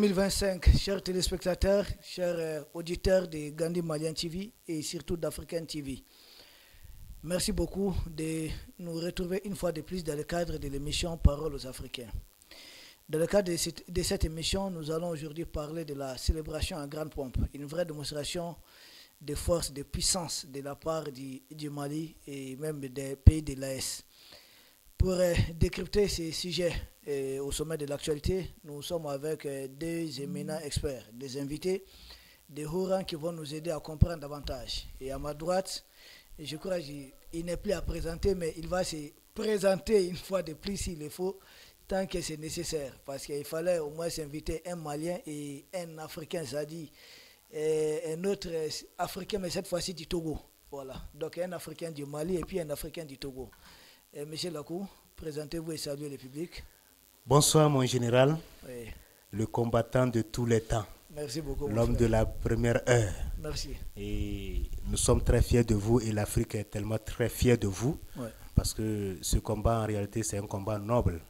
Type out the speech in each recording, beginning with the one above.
2025, chers téléspectateurs, chers auditeurs de Gandhi Malian TV et surtout d'African TV. Merci beaucoup de nous retrouver une fois de plus dans le cadre de l'émission Parole aux Africains. Dans le cadre de cette émission, nous allons aujourd'hui parler de la célébration en grande pompe, une vraie démonstration de force, de puissance de la part du Mali et même des pays de l'AES. Pour décrypter ces sujets au sommet de l'actualité, nous sommes avec deux éminents experts, des invités, des Hourans qui vont nous aider à comprendre davantage. Et à ma droite, je crois qu'il n'est plus à présenter, mais il va se présenter une fois de plus s'il le faut, tant que c'est nécessaire. Parce qu'il fallait au moins s'inviter un Malien et un Africain, c'est-à-dire un autre Africain, mais cette fois-ci du Togo. Voilà. Donc un Africain du Mali et puis un Africain du Togo. Monsieur Lakou, présentez-vous et saluez le public. Bonsoir mon général, Oui. Le combattant de tous les temps. Merci beaucoup. L'homme de la première heure. Merci. Et nous sommes très fiers de vous et l'Afrique est tellement très fière de vous. Ouais. Parce que ce combat en réalité c'est un combat noble.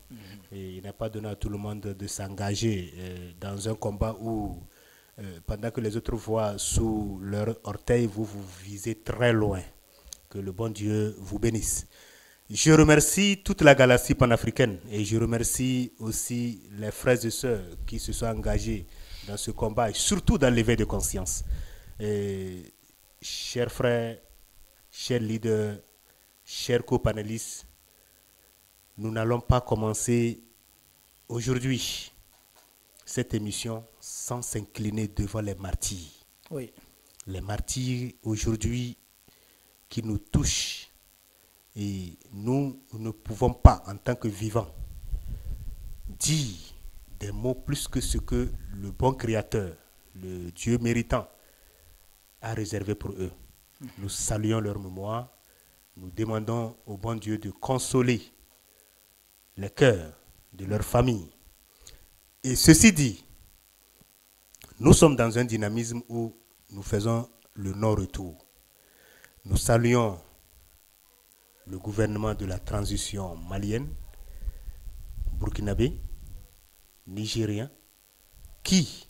Et il n'est pas donné à tout le monde de s'engager dans un combat où pendant que les autres voient sous leur orteil, vous visez très loin. Que le bon Dieu vous bénisse. Je remercie toute la galaxie panafricaine et je remercie aussi les frères et sœurs qui se sont engagés dans ce combat et surtout dans l'éveil de conscience. Chers frères, chers leaders, chers copanélistes, nous n'allons pas commencer aujourd'hui cette émission sans s'incliner devant les martyrs. Oui. Les martyrs aujourd'hui qui nous touchent. Et nous ne pouvons pas, en tant que vivants, dire des mots plus que ce que le bon Créateur, le Dieu méritant, a réservé pour eux. Nous saluons leur mémoire. Nous demandons au bon Dieu de consoler les cœurs de leur famille. Et ceci dit, nous sommes dans un dynamisme où nous faisons le non-retour. Nous saluons le gouvernement de la transition malienne, burkinabé, nigérien, qui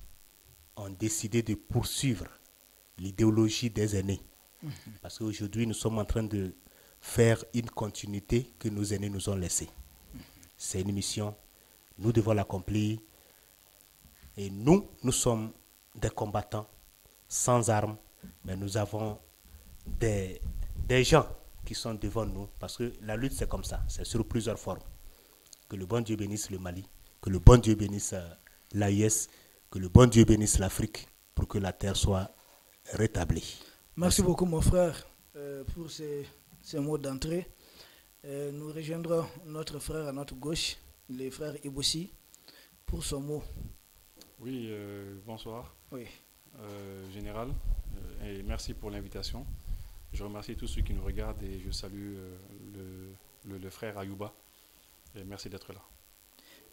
ont décidé de poursuivre l'idéologie des aînés. Parce qu'aujourd'hui, nous sommes en train de faire une continuité que nos aînés nous ont laissée. C'est une mission, nous devons l'accomplir. Et nous sommes des combattants sans armes, mais nous avons des gens qui sont devant nous, parce que la lutte c'est comme ça, c'est sur plusieurs formes. Que le bon Dieu bénisse le Mali, que le bon Dieu bénisse l'AIS, que le bon Dieu bénisse l'Afrique, pour que la terre soit rétablie. Merci beaucoup mon frère pour ces mots d'entrée. Nous rejoindrons notre frère à notre gauche, le frère Iboussi, pour son mot. Oui, bonsoir. Oui. Général, et merci pour l'invitation. Je remercie tous ceux qui nous regardent et je salue le frère Ayouba. Et merci d'être là.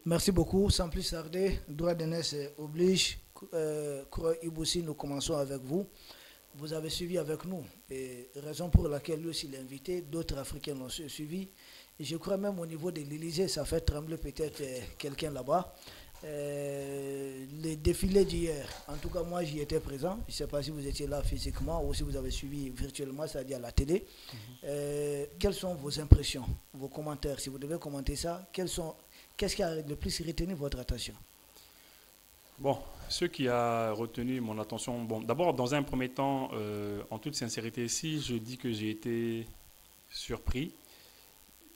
Merci beaucoup. Sans plus tarder, droit d'aînesse oblige. Koura Iboussi, nous commençons avec vous. Vous avez suivi avec nous, et raison pour laquelle lui aussi l'a invité, d'autres Africains l'ont suivi. Et je crois même au niveau de l'Élysée, ça fait trembler peut-être quelqu'un là-bas. Les défilés d'hier, en tout cas moi j'y étais présent, je ne sais pas si vous étiez là physiquement ou si vous avez suivi virtuellement, c'est-à-dire à la télé. Quelles sont vos impressions, vos commentaires, si vous devez commenter ça, qu'est-ce qui a le plus retenu votre attention? Bon, ce qui a retenu mon attention, bon, d'abord dans un premier temps, en toute sincérité, si je dis que j'ai été surpris,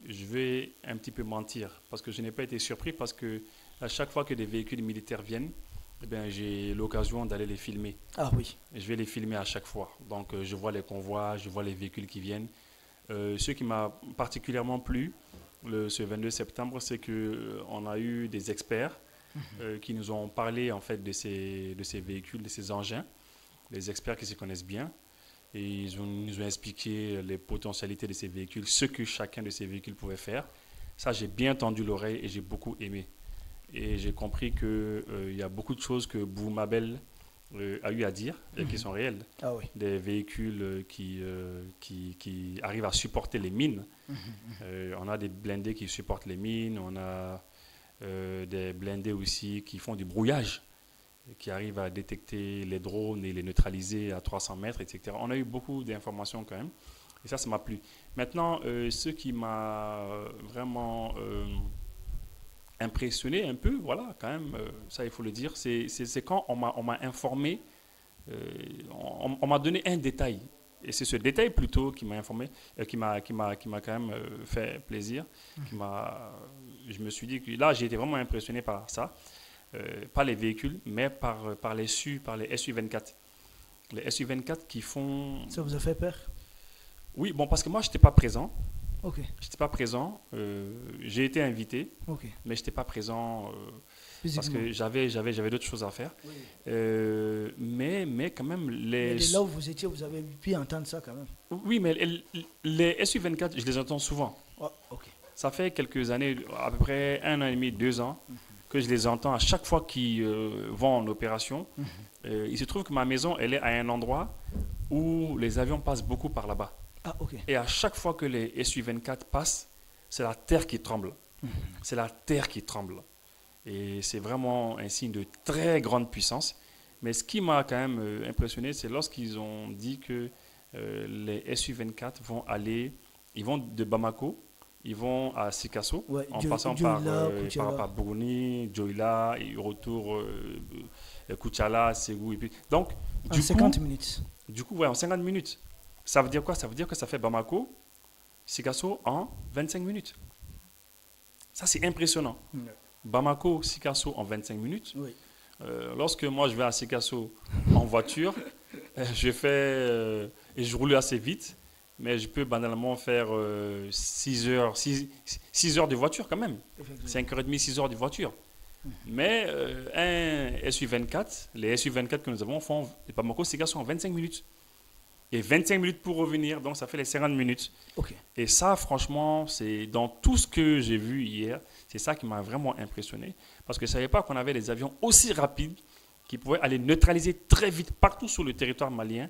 je vais un petit peu mentir, parce que je n'ai pas été surpris, parce que à chaque fois que des véhicules militaires viennent, eh bien, j'ai l'occasion d'aller les filmer. Ah oui. Je vais les filmer à chaque fois. Donc, je vois les convois, je vois les véhicules qui viennent. Ce qui m'a particulièrement plu ce 22 septembre, c'est qu'on a eu des experts qui nous ont parlé en fait de ces véhicules, de ces engins, des experts qui se connaissent bien. Et ils nous ont expliqué les potentialités de ces véhicules, ce que chacun de ces véhicules pouvait faire. Ça, j'ai bien tendu l'oreille et j'ai beaucoup aimé. Et j'ai compris qu'il y a beaucoup de choses que Boumabel a eu à dire et qui sont réelles. Ah oui. Des véhicules qui arrivent à supporter les mines. On a des blindés qui supportent les mines. On a des blindés aussi qui font du brouillage. qui arrive à détecter les drones et les neutraliser à 300 mètres, etc. On a eu beaucoup d'informations quand même, et ça m'a plu. Maintenant, ce qui m'a vraiment impressionné un peu, voilà, quand même, ça il faut le dire, c'est quand on m'a informé, on m'a donné un détail. Et c'est ce détail plutôt qui m'a informé, qui m'a quand même fait plaisir. Je me suis dit que là, j'ai été vraiment impressionné par ça. Pas les véhicules, mais par les SU-24. Les SU-24 qui font... Ça vous a fait peur? Oui, bon, parce que moi, je n'étais pas présent. Ok. Je n'étais pas présent. J'ai été invité, Ok. mais je n'étais pas présent parce Physiquement. que j'avais d'autres choses à faire. Oui. Mais quand même, Mais de là où vous étiez, vous avez pu entendre ça quand même. Oui, mais les SU-24, je les entends souvent. Oh, ok. Ça fait quelques années, à peu près 1 an et demi, 2 ans, que je les entends à chaque fois qu'ils vont en opération. Il se trouve que ma maison, elle est à un endroit où les avions passent beaucoup par là-bas. Ah, ok. Et à chaque fois que les Su-24 passent, c'est la terre qui tremble. C'est la terre qui tremble. Et c'est vraiment un signe de très grande puissance. Mais ce qui m'a quand même impressionné, c'est lorsqu'ils ont dit que les Su-24 vont ils vont de Bamako, ils vont à Sikasso, Ouais, en passant par Bourgouni, Djoila, et retour Koutchala, Ségou. Et puis, donc, en 50 minutes. Du coup, ouais, en 50 minutes. Ça veut dire quoi? Ça veut dire que ça fait Bamako, Sikasso en 25 minutes. Ça, c'est impressionnant. Bamako, Sikasso en 25 minutes. Oui. Lorsque moi, je vais à Sikasso en voiture, je fais et je roule assez vite, mais je peux banalement faire 6 heures de voiture quand même. 5h30, 6 heures de voiture. Mais un SU-24, les SU-24 que nous avons font Bamako, Sikasso en 25 minutes. Et 25 minutes pour revenir, donc ça fait les 50 minutes. Okay. Et ça, franchement, c'est dans tout ce que j'ai vu hier, c'est ça qui m'a vraiment impressionné. Parce que je ne savais pas qu'on avait des avions aussi rapides qui pouvaient aller neutraliser très vite partout sur le territoire malien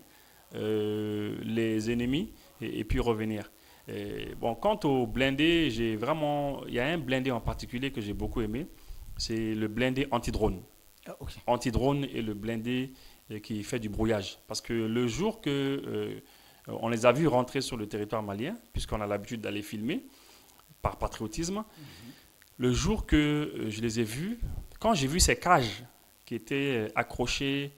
les ennemis et puis revenir. Et bon, quant aux blindés, il y a un blindé en particulier que j'ai beaucoup aimé, c'est le blindé anti-drone. Ah, okay. Anti-drone et le blindé qui fait du brouillage. Parce que le jour on les a vus rentrer sur le territoire malien, puisqu'on a l'habitude d'aller filmer par patriotisme, le jour que je les ai vus, quand j'ai vu ces cages qui étaient accrochées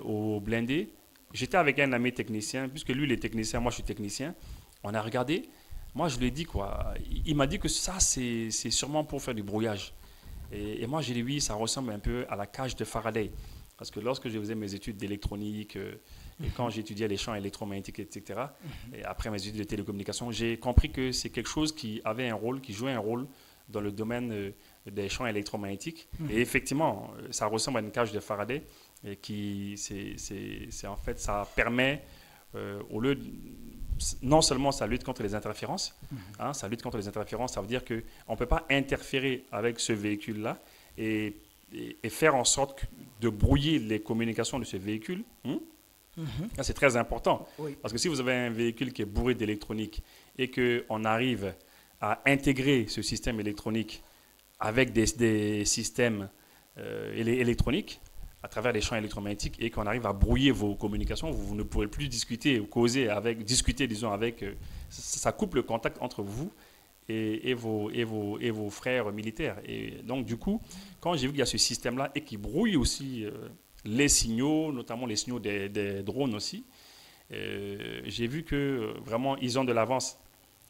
au blindé, j'étais avec un ami technicien, puisque lui il est technicien, moi je suis technicien, on a regardé, moi je lui ai dit quoi, il m'a dit que ça c'est sûrement pour faire du brouillage. Et moi j'ai dit oui, ça ressemble un peu à la cage de Faraday. Parce que lorsque je faisais mes études d'électronique et quand j'étudiais les champs électromagnétiques, etc., et après mes études de télécommunication, j'ai compris que c'est quelque chose qui avait un rôle, qui jouait un rôle dans le domaine des champs électromagnétiques. Et effectivement, ça ressemble à une cage de Faraday et qui, en fait, ça permet, au lieu non seulement ça lutte contre les interférences, ça lutte contre les interférences, ça veut dire qu'on ne peut pas interférer avec ce véhicule-là et faire en sorte de brouiller les communications de ce véhicule. C'est très important. Oui. Parce que si vous avez un véhicule qui est bourré d'électronique et qu'on arrive à intégrer ce système électronique avec des systèmes électroniques à travers les champs électromagnétiques et qu'on arrive à brouiller vos communications, vous ne pourrez plus discuter ou discuter, avec... ça coupe le contact entre vous et vos frères militaires. Et donc, du coup, quand j'ai vu qu'il y a ce système-là et qui brouille aussi les signaux, notamment les signaux des drones aussi, j'ai vu que vraiment, ils ont de l'avance.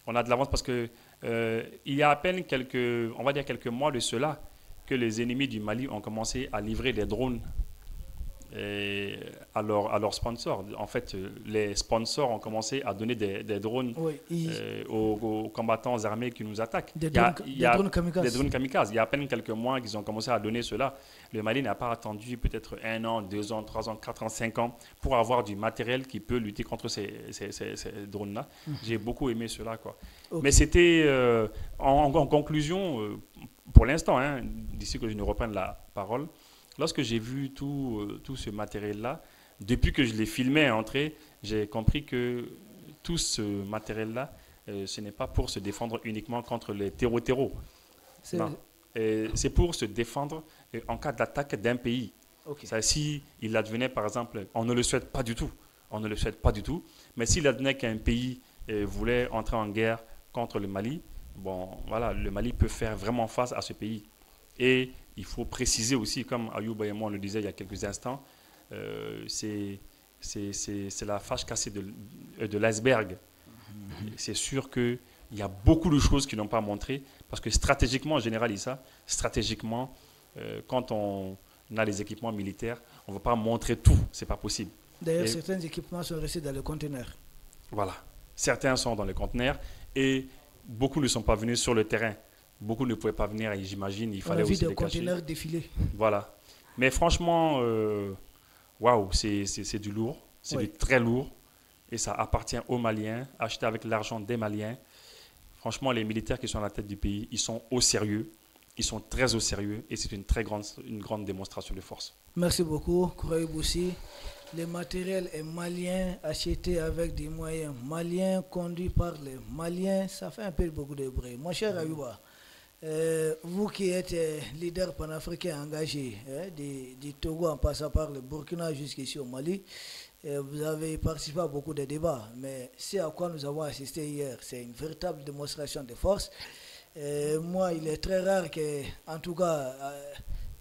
On a de l'avance parce que il y a à peine quelques mois de cela que les ennemis du Mali ont commencé à livrer des drones à leurs sponsors. En fait, les sponsors ont commencé à donner des drones aux combattants armés qui nous attaquent. Des drones kamikazes. Des drones kamikazes. Il y a à peine quelques mois qu'ils ont commencé à donner cela. Le Mali n'a pas attendu peut-être 1 an, 2 ans, 3 ans, 4 ans, 5 ans pour avoir du matériel qui peut lutter contre ces drones-là. J'ai beaucoup aimé cela, quoi. Okay. Mais c'était, en conclusion, pour l'instant, d'ici que je ne reprenne la parole, lorsque j'ai vu tout ce matériel-là, depuis que je l'ai filmé entrer, j'ai compris que tout ce matériel-là, ce n'est pas pour se défendre uniquement contre les terreaux. C'est pour se défendre en cas d'attaque d'un pays. Ok. Si il advenait, par exemple, on ne le souhaite pas du tout, mais s'il advenait qu'un pays voulait entrer en guerre contre le Mali, bon, voilà, le Mali peut faire vraiment face à ce pays. Et il faut préciser aussi, comme Ayouba et moi on le disait il y a quelques instants, c'est la face cassée de l'iceberg. C'est sûr qu'il y a beaucoup de choses qui n'ont pas montré, parce que stratégiquement, en général, stratégiquement, quand on a les équipements militaires, on ne va pas montrer tout, ce n'est pas possible. D'ailleurs, certains équipements sont restés dans le conteneur. Voilà, certains sont dans les conteneurs et beaucoup ne sont pas venus sur le terrain. Beaucoup ne pouvaient pas venir et j'imagine il fallait aussi les cacher. On a vu des conteneurs défiler. Voilà. Mais franchement, waouh, c'est du lourd, c'est du très lourd et ça appartient aux Maliens, acheté avec l'argent des Maliens. Franchement, les militaires qui sont à la tête du pays, ils sont au sérieux, ils sont très au sérieux et c'est une grande démonstration de force. Merci beaucoup, Kouraï Boussi. Le matériel est malien, acheté avec des moyens maliens, conduit par les Maliens. Ça fait un peu beaucoup de bruit. Mon cher Ayouba, vous qui êtes leader panafricain engagé du Togo en passant par le Burkina jusqu'ici au Mali, vous avez participé à beaucoup de débats, mais c'est à quoi nous avons assisté hier. C'est une véritable démonstration de force. Moi, il est très rare que, en tout cas,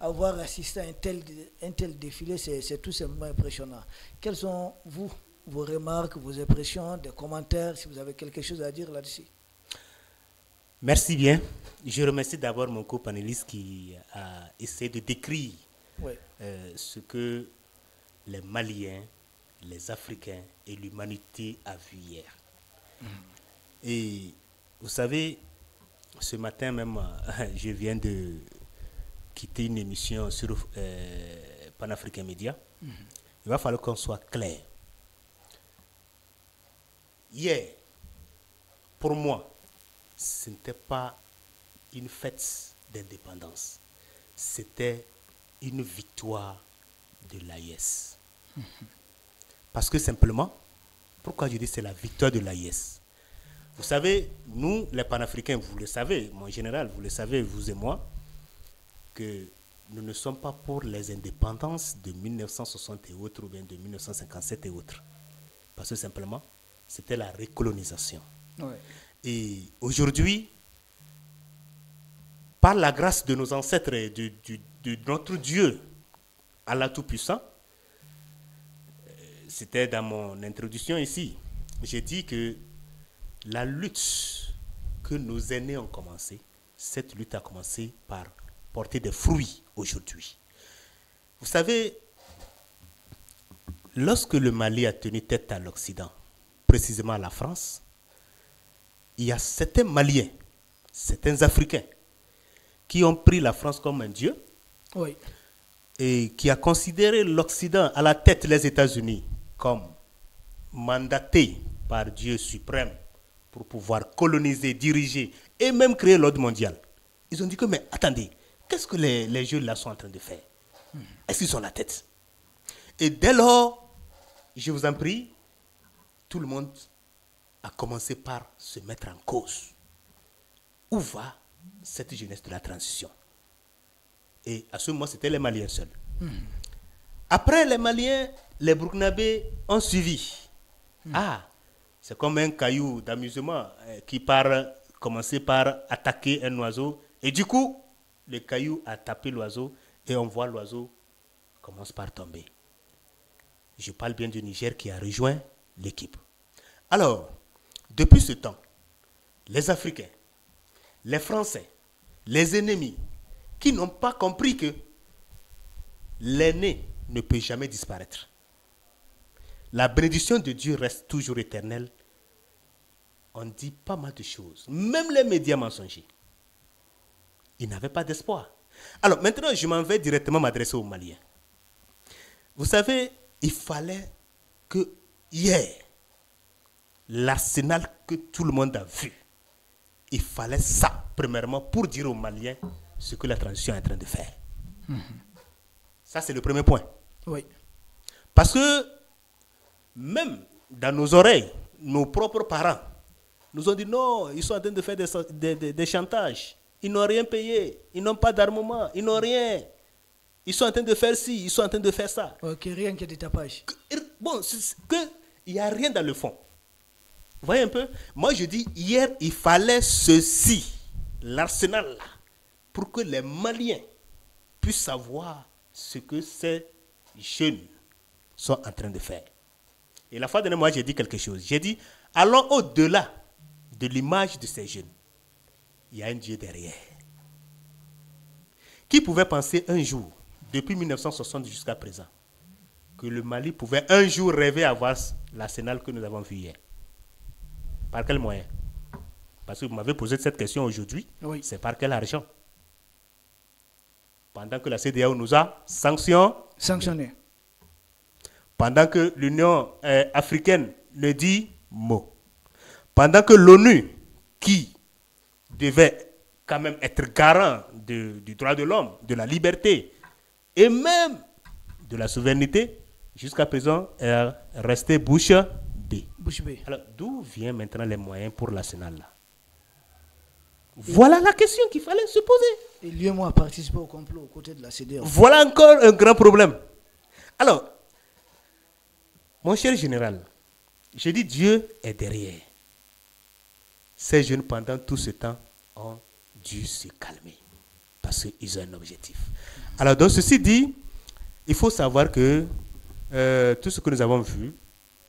avoir assisté à un tel défilé, c'est tout simplement impressionnant. Quelles sont, vos remarques, vos impressions, des commentaires, si vous avez quelque chose à dire là-dessus? Merci bien. Je remercie d'abord mon co-panéliste qui a essayé de décrire ce que les Maliens, les Africains et l'humanité a vu hier. Et vous savez, ce matin même, je viens de quitter une émission sur Panafricain Média. Il va falloir qu'on soit clair. Hier, pour moi, ce n'était pas une fête d'indépendance. C'était une victoire de l'AIS. Parce que simplement, pourquoi je dis c'est la victoire de l'AIS? Vous savez, nous, les panafricains, vous le savez, mon général, vous le savez, vous et moi, que nous ne sommes pas pour les indépendances de 1960 et autres, ou bien de 1957 et autres. Parce que simplement, c'était la recolonisation. Ouais. Et aujourd'hui, par la grâce de nos ancêtres et de notre Dieu, Allah Tout-Puissant, c'était dans mon introduction ici, j'ai dit que la lutte que nos aînés ont commencé, cette lutte a commencé par porter des fruits aujourd'hui. Vous savez, lorsque le Mali a tenu tête à l'Occident, précisément à la France, il y a certains Maliens, certains Africains, qui ont pris la France comme un dieu, et qui a considéré l'Occident, à la tête les États-Unis, comme mandaté par Dieu suprême pour pouvoir coloniser, diriger et même créer l'ordre mondial. Ils ont dit que, mais attendez, qu'est-ce que les jeunes là sont en train de faire? Est-ce qu'ils ont la tête? Et dès lors, je vous en prie, tout le monde a commencé par se mettre en cause. Où va cette jeunesse de la transition? Et à ce moment, c'était les Maliens seuls. Après les Maliens, les Burkinabés ont suivi. C'est comme un caillou d'amusement qui commencer par attaquer un oiseau. Et du coup, le caillou a tapé l'oiseau et on voit l'oiseau commence par tomber. Je parle bien du Niger qui a rejoint l'équipe. Alors, depuis ce temps, les Africains, les Français, les ennemis, qui n'ont pas compris que l'aîné ne peut jamais disparaître. La bénédiction de Dieu reste toujours éternelle. On dit pas mal de choses. Même les médias mensongers. Ils n'avaient pas d'espoir. Alors maintenant, je m'en vais directement m'adresser aux Maliens. Vous savez, il fallait que hier, l'arsenal que tout le monde a vu, il fallait ça, premièrement, pour dire aux Maliens ce que la transition est en train de faire. Ça, c'est le premier point. Oui. Parce que même dans nos oreilles, nos propres parents nous ont dit non, ils sont en train de faire des chantages. Ils n'ont rien payé, ils n'ont pas d'armement, ils n'ont rien. Ils sont en train de faire ci, ils sont en train de faire ça. Ok, rien que des tapages. Bon, il n'y a rien dans le fond. Vous voyez un peu? Moi, je dis, hier, il fallait ceci, l'arsenal là, pour que les Maliens puissent savoir ce que ces jeunes sont en train de faire. Et la fois dernière, moi, j'ai dit quelque chose. J'ai dit, allons au-delà de l'image de ces jeunes. Il y a un Dieu derrière. Qui pouvait penser un jour, depuis 1960 jusqu'à présent, que le Mali pouvait un jour rêver avoir l'arsenal que nous avons vu hier? Par quel moyen? Parce que vous m'avez posé cette question aujourd'hui. Oui. C'est par quel argent? Pendant que la CEDEAO nous a sanctionné. Pendant que l'Union africaine ne dit mot. Pendant que l'ONU, qui devait quand même être garant du droit de l'homme, de la liberté et même de la souveraineté, jusqu'à présent est restée bouche bée. Alors, d'où viennent maintenant les moyens pour l'arsenal là? Voilà la question qu'il fallait se poser. Et lui et moi participé au complot aux côtés de la CEDEAO. Voilà encore un grand problème. Alors, mon cher général, je dis Dieu est derrière. Ces jeunes, pendant tout ce temps, ont dû se calmer parce qu'ils ont un objectif. Alors, donc, ceci dit, il faut savoir que tout ce que nous avons vu,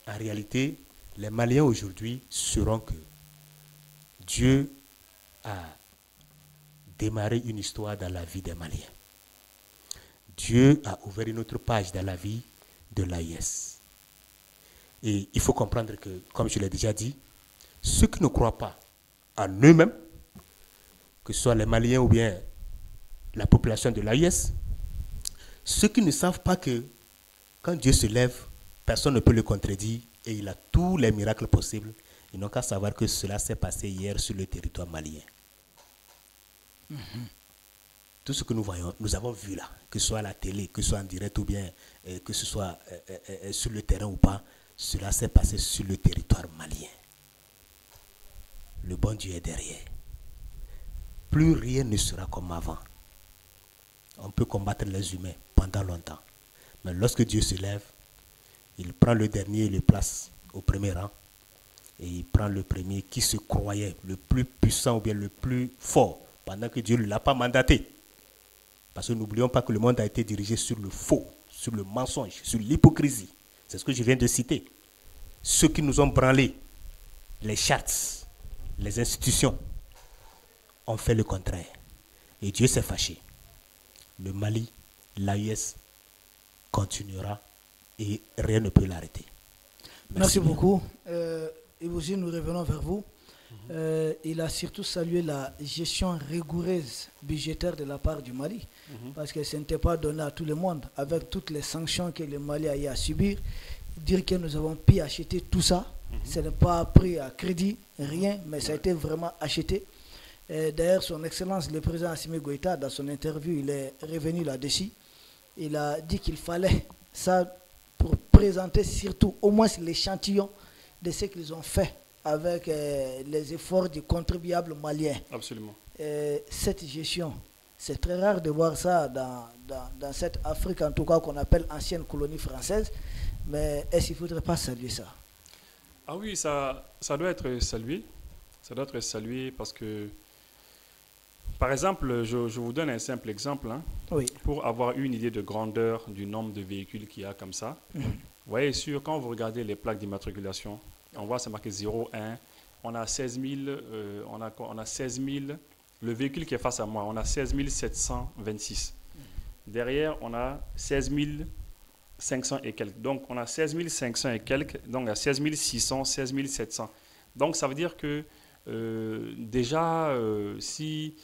en réalité, les Maliens aujourd'hui sauront que Dieu a démarré une histoire dans la vie des Maliens. Dieu a ouvert une autre page dans la vie de l'AIS. Et il faut comprendre que, comme je l'ai déjà dit, ceux qui ne croient pas en eux-mêmes, que ce soit les Maliens ou bien la population de l'AIS, ceux qui ne savent pas que quand Dieu se lève, personne ne peut le contredire et il a tous les miracles possibles, ils n'ont qu'à savoir que cela s'est passé hier sur le territoire malien. Tout ce que nous voyons, nous avons vu là, que ce soit à la télé, que ce soit en direct ou bien que ce soit sur le terrain ou pas, cela s'est passé sur le territoire malien. Le bon Dieu est derrière. Plus rien ne sera comme avant. On peut combattre les humains pendant longtemps. Mais lorsque Dieu se lève, il prend le dernier et le place au premier rang. Et il prend le premier qui se croyait le plus puissant ou bien le plus fort, pendant que Dieu ne l'a pas mandaté. Parce que n'oublions pas que le monde a été dirigé sur le faux, sur le mensonge, sur l'hypocrisie. C'est ce que je viens de citer. Ceux qui nous ont branlé, les chartes, les institutions, ont fait le contraire. Et Dieu s'est fâché. Le Mali, l'AIS continuera et rien ne peut l'arrêter. Merci beaucoup. Et aussi, nous revenons vers vous. Il a surtout salué la gestion rigoureuse budgétaire de la part du Mali, parce que ce n'était pas donné à tout le monde, avec toutes les sanctions que le Mali a eu à subir. Dire que nous avons pu acheter tout ça, ce n'est pas pris à crédit, rien, mais ça a été vraiment acheté. D'ailleurs, son Excellence, le président Assimi Goïta, dans son interview, il est revenu là-dessus. Il a dit qu'il fallait ça pour présenter surtout au moins l'échantillon de ce qu'ils ont fait avec les efforts du contribuable malien. Absolument. Cette gestion, c'est très rare de voir ça dans cette Afrique, en tout cas qu'on appelle ancienne colonie française, mais est-ce qu'il ne faudrait pas saluer ça? Ah oui, ça doit être salué. Ça doit être salué parce que, par exemple, je vous donne un simple exemple. Oui. Pour avoir une idée de grandeur du nombre de véhicules qu'il y a comme ça. Vous voyez, quand vous regardez les plaques d'immatriculation, on voit c'est marqué 01, on a 16 000, on a 16 000, le véhicule qui est face à moi, on a 16 726. Derrière, on a 16 500 et quelques. Donc, on a 16 500 et quelques, donc à 16 600, 16 700. Donc, ça veut dire que déjà, si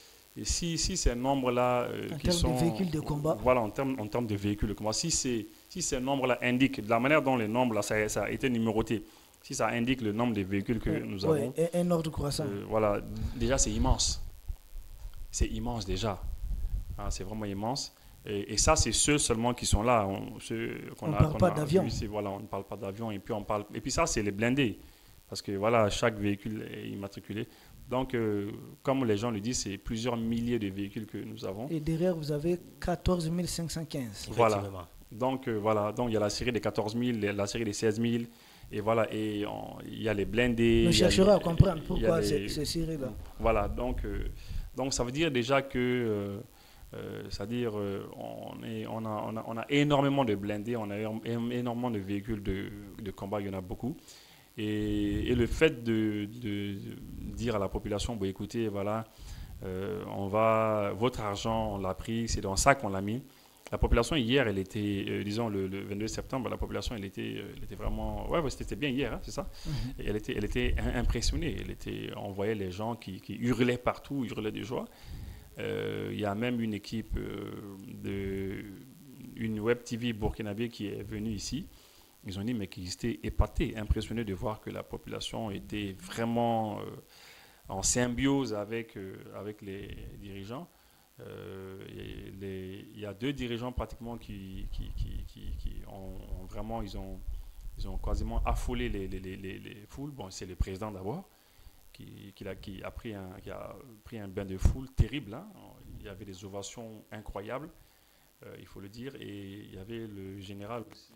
ces nombres-là qui sont... En termes de véhicules de combat. Voilà, en termes de véhicules de combat. Si ces nombres-là indiquent, de la manière dont les nombres, là, ça a été numéroté, si ça indique le nombre de véhicules que nous avons... Un ordre croissant. Voilà, déjà c'est immense. C'est immense déjà. C'est vraiment immense. Et ça, c'est ceux seulement qui sont là. On ne parle pas d'avion. Voilà, on ne parle pas d'avion. Et puis ça, c'est les blindés. Parce que voilà, chaque véhicule est immatriculé. Donc, comme les gens le disent, c'est plusieurs milliers de véhicules que nous avons. Et derrière, vous avez 14 515. Voilà. Donc, donc il y a la série des 14 000, la série des 16 000. Et voilà, et il y a les blindés. On cherchera à comprendre pourquoi ces séries-là. Voilà, donc ça veut dire déjà que, c'est-à-dire, on a énormément de blindés, on a énormément de véhicules de combat, il y en a beaucoup. Et le fait de dire à la population, bon, écoutez, voilà, votre argent, on l'a pris, c'est dans ça qu'on l'a mis. La population hier, elle était, disons le 22 septembre, la population, elle était vraiment, ouais, c'était bien hier, hein, c'est ça. Et elle était impressionnée. On voyait les gens qui hurlaient partout, hurlaient de joie. Il y a même une équipe une web TV burkinabé qui est venue ici. Ils ont dit mais qu'ils étaient épatés, impressionnés de voir que la population était vraiment en symbiose avec les dirigeants. Il y a 2 dirigeants pratiquement qui ont vraiment, ils ont quasiment affolé les foules. Bon, c'est le président d'abord qui a pris un bain de foule terrible. Hein. Il y avait des ovations incroyables, il faut le dire. Et il y avait le général aussi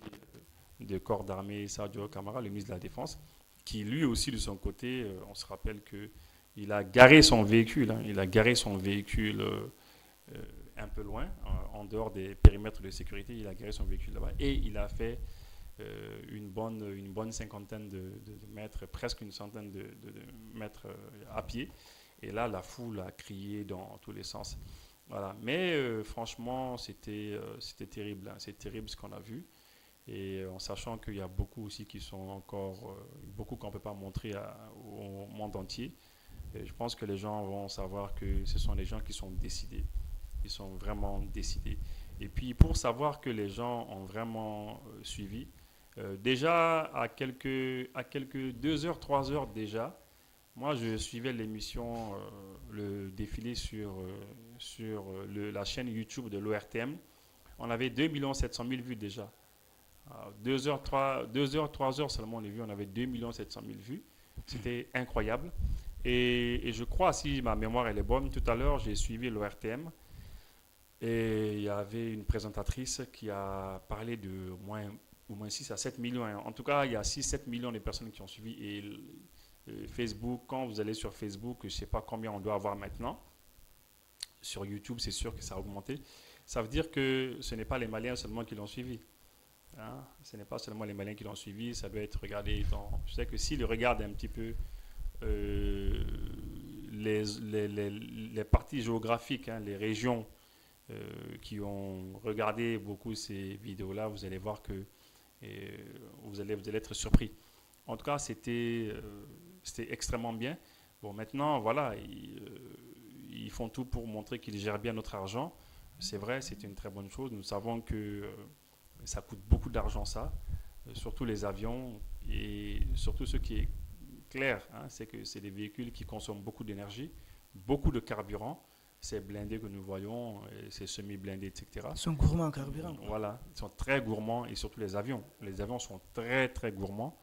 de corps d'armée, Sadio Camara, le ministre de la Défense, qui lui aussi de son côté, on se rappelle qu'il a garé son véhicule. Hein. Il a garé son véhicule un peu loin, en dehors des périmètres de sécurité. Il a garé son véhicule là-bas et il a fait une bonne cinquantaine de mètres, presque une centaine de mètres à pied. Et là, la foule a crié dans tous les sens. Voilà. Mais franchement, c'était terrible. Hein. C'est terrible ce qu'on a vu. Et en sachant qu'il y a beaucoup aussi qui sont encore, beaucoup qu'on ne peut pas montrer au monde entier. Et je pense que les gens vont savoir que ce sont des gens qui sont décidés. Ils sont vraiment décidés. Et puis, pour savoir que les gens ont vraiment suivi, déjà à quelques 2 heures, 3 heures déjà, moi je suivais l'émission, le défilé sur la chaîne YouTube de l'ORTM. On avait 2 700 000 vues déjà. 2 heures, 3 heures seulement les vues, on avait 2 700 000 vues. C'était incroyable. Et je crois, si ma mémoire elle est bonne, tout à l'heure j'ai suivi l'ORTM. Et il y avait une présentatrice qui a parlé de au moins 6 à 7 millions. En tout cas, il y a 6-7 millions de personnes qui ont suivi. Et Facebook, quand vous allez sur Facebook, je ne sais pas combien on doit avoir maintenant. Sur YouTube, c'est sûr que ça a augmenté. Ça veut dire que ce n'est pas les Maliens seulement qui l'ont suivi. Hein? Ce n'est pas seulement les Maliens qui l'ont suivi. Ça doit être regardé je sais que s'ils regardent un petit peu les parties géographiques, hein, les régions, qui ont regardé beaucoup ces vidéos-là, vous allez voir que vous allez être surpris. En tout cas, c'était extrêmement bien. Bon, maintenant, voilà, ils font tout pour montrer qu'ils gèrent bien notre argent. C'est vrai, c'est une très bonne chose. Nous savons que ça coûte beaucoup d'argent, ça, surtout les avions. Et surtout, ce qui est clair, hein, c'est que c'est des véhicules qui consomment beaucoup d'énergie, beaucoup de carburant. Ces blindés que nous voyons, ces semi-blindés, etc. Ils sont gourmands en carburant. Voilà, ils sont très gourmands et surtout les avions. Les avions sont très, très gourmands.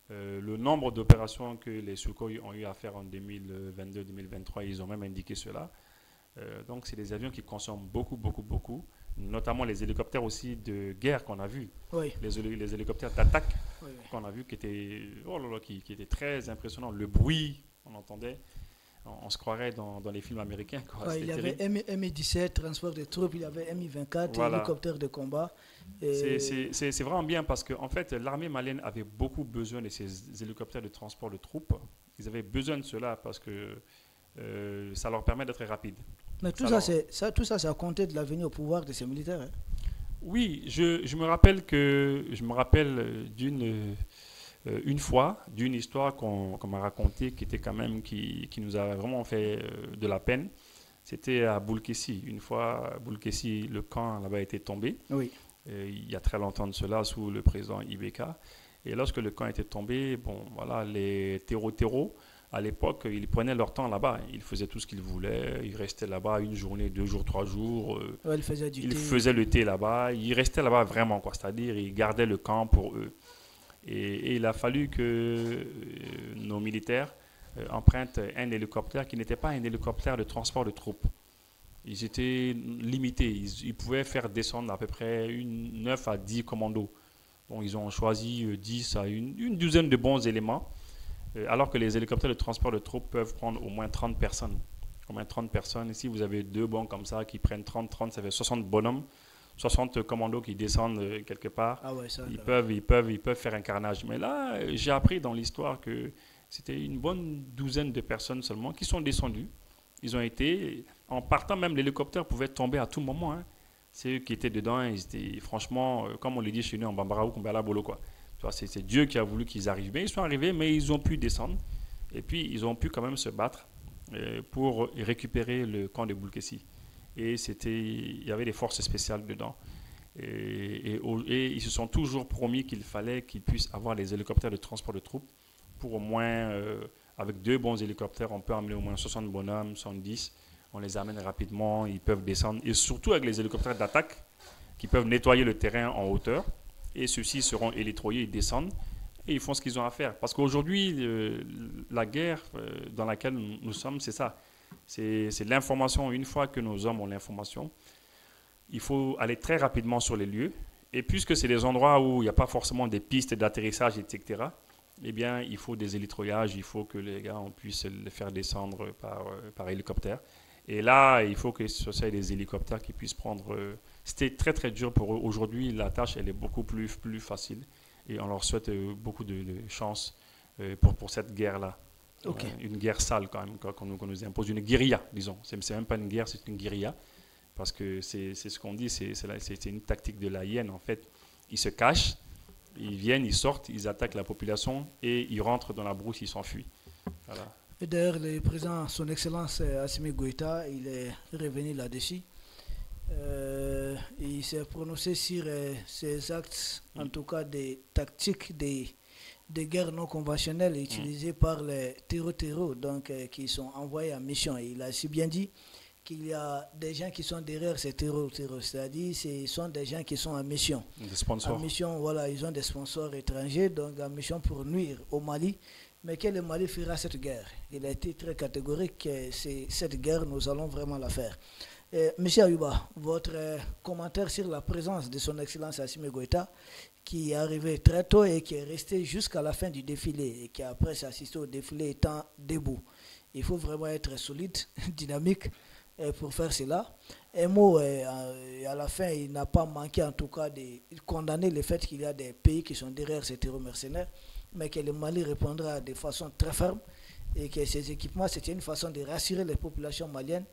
Le nombre d'opérations que les Sukhoi ont eu à faire en 2022-2023, ils ont même indiqué cela. Donc, c'est des avions qui consomment beaucoup, beaucoup, beaucoup. Notamment les hélicoptères aussi de guerre qu'on a vus. Oui. Les hélicoptères d'attaque qu'on a vus qui étaient très impressionnants. Le bruit, on entendait. On se croirait dans les films américains. Quoi. Il y avait Mi-17, transport de troupes, il y avait Mi-24, voilà. Hélicoptères de combat. C'est vraiment bien parce que en fait, l'armée malienne avait beaucoup besoin de ces hélicoptères de transport de troupes. Ils avaient besoin de cela parce que ça leur permet d'être rapides. Mais tout ça, ça a compté de l'avenir au pouvoir de ces militaires. Hein. Oui, je me rappelle une fois, d'une histoire qu'on m'a racontée qui était quand même qui nous a vraiment fait de la peine. C'était à Boulkessi. Une fois, à Boulkessi, le camp là-bas était tombé. Oui. Il y a très longtemps de cela, sous le président Ibeka. Et lorsque le camp était tombé, bon, voilà, les terreaux, à l'époque, ils prenaient leur temps là-bas. Ils faisaient tout ce qu'ils voulaient. Ils restaient là-bas 1 journée, 2 jours, 3 jours. Ils faisaient le thé là-bas. Ils restaient là-bas vraiment, quoi. C'est-à-dire, ils gardaient le camp pour eux. Et il a fallu que nos militaires empruntent un hélicoptère qui n'était pas un hélicoptère de transport de troupes. Ils étaient limités. Ils pouvaient faire descendre à peu près 9 à 10 commandos. Donc, ils ont choisi 10 à une douzaine de bons éléments, alors que les hélicoptères de transport de troupes peuvent prendre au moins 30 personnes. Au moins 30 personnes. Ici, vous avez 2 bons comme ça qui prennent 30, ça fait 60 bonhommes, 60 commandos qui descendent quelque part. Ah ouais, ça, ils peuvent faire un carnage. Mais là, j'ai appris dans l'histoire que c'était une bonne douzaine de personnes seulement qui sont descendues. Ils ont été, en partant même, l'hélicoptère pouvait tomber à tout moment. Hein. C'est eux qui étaient dedans. Ils étaient, franchement, comme on le dit chez nous, en Bambara ou Kumbala Bolo, quoi. C'est Dieu qui a voulu qu'ils arrivent. Mais ils sont arrivés, mais ils ont pu descendre. Et puis, ils ont pu quand même se battre pour récupérer le camp de Boulkessi. Et il y avait des forces spéciales dedans. Et ils se sont toujours promis qu'il fallait qu'ils puissent avoir les hélicoptères de transport de troupes pour au moins, avec 2 bons hélicoptères, on peut emmener au moins 60 bonhommes, 70. On les amène rapidement, ils peuvent descendre. Et surtout avec les hélicoptères d'attaque qui peuvent nettoyer le terrain en hauteur. Et ceux-ci seront électroyés, ils descendent et ils font ce qu'ils ont à faire. Parce qu'aujourd'hui, la guerre dans laquelle nous sommes, c'est ça. C'est l'information. Une fois que nos hommes ont l'information, il faut aller très rapidement sur les lieux. Et puisque c'est des endroits où il n'y a pas forcément des pistes d'atterrissage, etc., eh bien, il faut des électroyages, il faut que les gars, on puisse les faire descendre par hélicoptère. Et là, il faut que ce soit des hélicoptères qui puissent prendre... C'était très, très dur pour eux. Aujourd'hui, la tâche, elle est beaucoup plus facile. Et on leur souhaite beaucoup de chance pour cette guerre-là. Okay. Une guerre sale, quand même, qu'on nous impose. Une guérilla, disons. C'est même pas une guerre, c'est une guérilla. Parce que c'est ce qu'on dit, c'est une tactique de la hyène, en fait. Ils se cachent, ils viennent, ils sortent, ils attaquent la population et ils rentrent dans la brousse, ils s'enfuient. Voilà. Et d'ailleurs, le président, son Excellence Assimi Goïta, il est revenu là-dessus. Il s'est prononcé sur ces actes, en tout cas des tactiques de guerre non conventionnelles utilisées par les terreaux, donc qui sont envoyés en mission. Et il a si bien dit qu'il y a des gens qui sont derrière ces terreaux, c'est-à-dire ce sont des gens qui sont en mission. Des sponsors. En mission, voilà, ils ont des sponsors étrangers, donc en mission pour nuire au Mali. Mais que le Mali fera cette guerre. Il a été très catégorique que c'est cette guerre, nous allons vraiment la faire. Monsieur Ayouba, votre commentaire sur la présence de son Excellence Assimi Goïta, qui est arrivé très tôt et qui est resté jusqu'à la fin du défilé, et qui après s'est assisté au défilé étant debout. Il faut vraiment être solide, dynamique pour faire cela. Un mot, à la fin, il n'a pas manqué en tout cas de condamner le fait qu'il y a des pays qui sont derrière ces terroristes mercenaires, mais que le Mali répondra de façon très ferme et que ces équipements, c'était une façon de rassurer les populations maliennes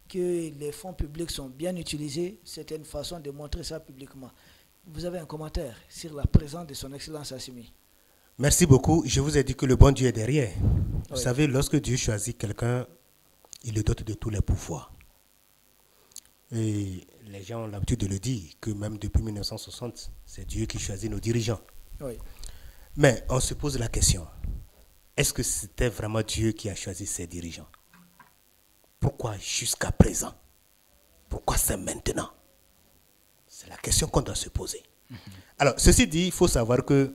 que les fonds publics sont bien utilisés. C'était une façon de montrer ça publiquement. Vous avez un commentaire sur la présence de son Excellence Assimi? Merci beaucoup. Je vous ai dit que le bon Dieu est derrière. Vous Oui. savez, lorsque Dieu choisit quelqu'un, il le dote de tous les pouvoirs. Et les gens ont l'habitude de le dire, que même depuis 1960, c'est Dieu qui choisit nos dirigeants. Oui. Mais on se pose la question, est-ce que c'était vraiment Dieu qui a choisi ses dirigeants? Pourquoi jusqu'à présent? Pourquoi c'est maintenant? C'est la question qu'on doit se poser. Alors, ceci dit, il faut savoir que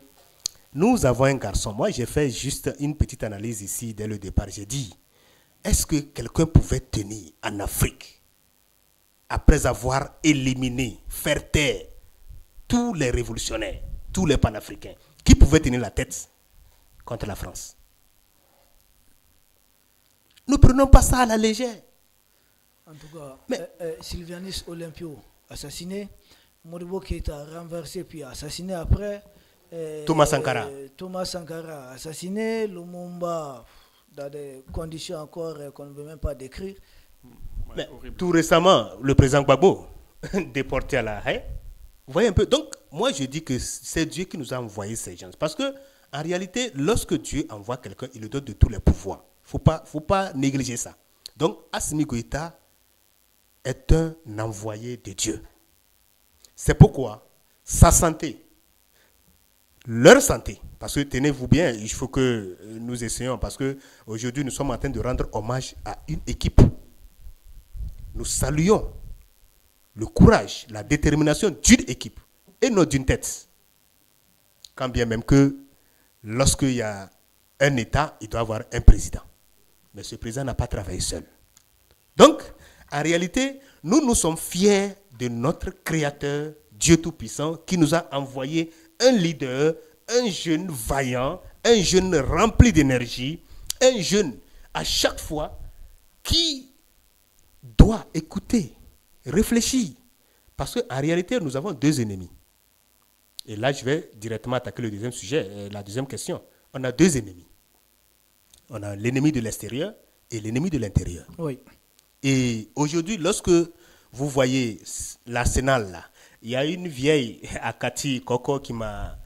nous avons un garçon. Moi, j'ai fait juste une petite analyse ici dès le départ. J'ai dit, est-ce que quelqu'un pouvait tenir en Afrique, après avoir éliminé, faire taire tous les révolutionnaires, tous les panafricains, qui pouvait tenir la tête contre la France? Ne prenons pas ça à la légère. En tout cas, Mais- Sylvianus Olympio assassiné, Modibo Keïta renversé puis assassiné après. Thomas Sankara. Thomas Sankara assassiné, Lumumba dans des conditions encore qu'on ne veut même pas décrire. Mais Horrible. tout récemment, le président Gbagbo, déporté à la haie. Vous voyez un peu. Donc, moi, je dis que c'est Dieu qui nous a envoyé ces gens. Parce que, en réalité, lorsque Dieu envoie quelqu'un, il le donne de tous les pouvoirs. Il ne faut pas négliger ça. Donc, Assimi Goïta est un envoyé de Dieu. C'est pourquoi sa santé, leur santé, parce que tenez-vous bien, il faut que nous essayions, parce qu'aujourd'hui, nous sommes en train de rendre hommage à une équipe. Nous saluons le courage, la détermination d'une équipe et non d'une tête. Quand bien même que lorsqu'il y a un État, il doit avoir un président. Mais ce président n'a pas travaillé seul. Donc, en réalité, nous sommes fiers de notre Créateur, Dieu Tout-Puissant, qui nous a envoyé un leader, un jeune vaillant, un jeune rempli d'énergie, un jeune à chaque fois qui doit écouter, réfléchir. Parce qu'en réalité, nous avons deux ennemis. Et là, je vais directement attaquer le deuxième sujet, la deuxième question. On a deux ennemis. On a l'ennemi de l'extérieur et l'ennemi de l'intérieur. Oui. Et aujourd'hui, lorsque vous voyez l'arsenal là, il y a une vieille Akati Koko qui m'a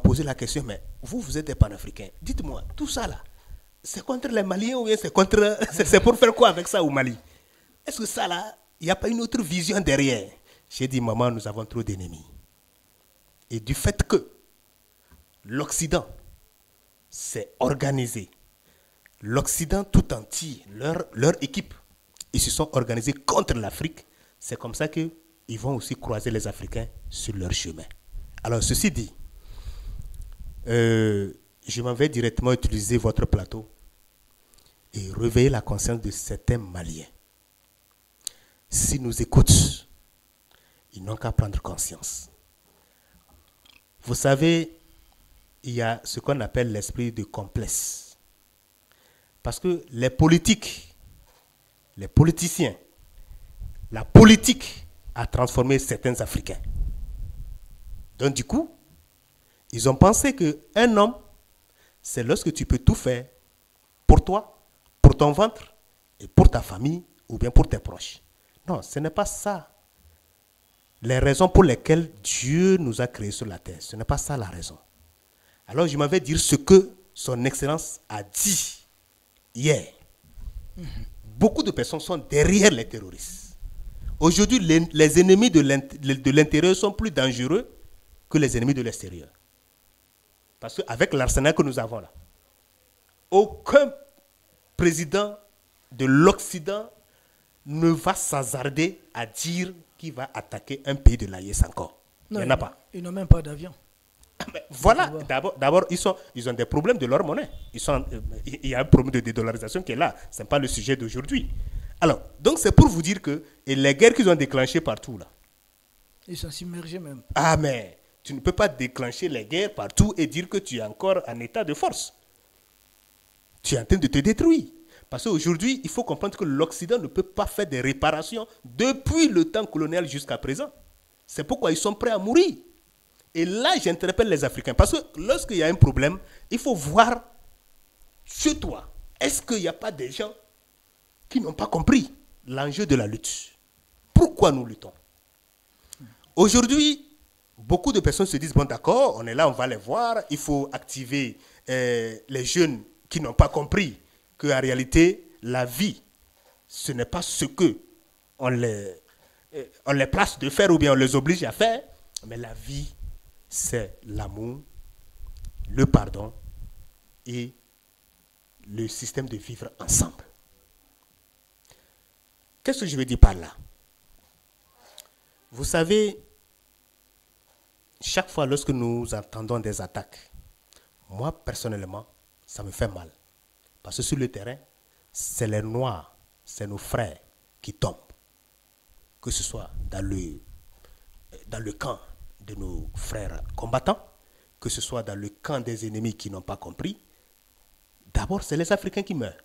posé la question, mais vous êtes des panafricains. Dites-moi, tout ça là, c'est contre les Maliens ou bien c'est pour faire quoi avec ça au Mali? Est-ce que ça là, il n'y a pas une autre vision derrière? J'ai dit, maman, nous avons trop d'ennemis. Et du fait que l'Occident s'est organisé, l'Occident tout entier, leur équipe, ils se sont organisés contre l'Afrique, c'est comme ça qu'ils vont aussi croiser les Africains sur leur chemin. Alors, ceci dit, je m'en vais directement utiliser votre plateau et réveiller la conscience de certains Maliens. S'ils nous écoutent, ils n'ont qu'à prendre conscience. Vous savez, il y a ce qu'on appelle l'esprit de complaisance. Parce que les politiques, les politiciens, la politique a transformé certains Africains. Donc du coup, ils ont pensé qu'un homme, c'est lorsque tu peux tout faire pour toi, pour ton ventre, et pour ta famille, ou bien pour tes proches. Non, ce n'est pas ça. Les raisons pour lesquelles Dieu nous a créés sur la terre, ce n'est pas ça la raison. Alors je m'en vais dire ce que son Excellence a dit hier. Beaucoup de personnes sont derrière les terroristes. Aujourd'hui, les ennemis de l'intérieur sont plus dangereux que les ennemis de l'extérieur. Parce qu'avec l'arsenal que nous avons là, aucun président de l'Occident ne va s'hasarder à dire qu'il va attaquer un pays de l'AES encore. Il n'y en a pas. Ils n'ont même pas d'avion. Voilà, d'abord, ils ont des problèmes de leur monnaie. Il y a un problème de dédollarisation qui est là. Ce n'est pas le sujet d'aujourd'hui. Alors, donc c'est pour vous dire que les guerres qu'ils ont déclenchées partout là. Ils sont submergés même. Ah mais, tu ne peux pas déclencher les guerres partout et dire que tu es encore en état de force. Tu es en train de te détruire. Parce qu'aujourd'hui, il faut comprendre que l'Occident ne peut pas faire des réparations depuis le temps colonial jusqu'à présent. C'est pourquoi ils sont prêts à mourir. Et là, j'interpelle les Africains. Parce que lorsqu'il y a un problème, il faut voir chez toi. Est-ce qu'il n'y a pas des gens qui n'ont pas compris l'enjeu de la lutte? Pourquoi nous luttons? Aujourd'hui, beaucoup de personnes se disent, bon d'accord, on est là, on va les voir. Il faut activer les jeunes qui n'ont pas compris qu'en réalité, la vie, ce n'est pas ce que on les place de faire ou bien on les oblige à faire, mais la vie, c'est l'amour, le pardon et le système de vivre ensemble. Qu'est-ce que je veux dire par là? Vous savez, chaque fois lorsque nous entendons des attaques, moi personnellement, ça me fait mal. Parce que sur le terrain, c'est les Noirs, c'est nos frères qui tombent. Que ce soit dans le camp de nos frères combattants, que ce soit dans le camp des ennemis qui n'ont pas compris. D'abord, c'est les Africains qui meurent.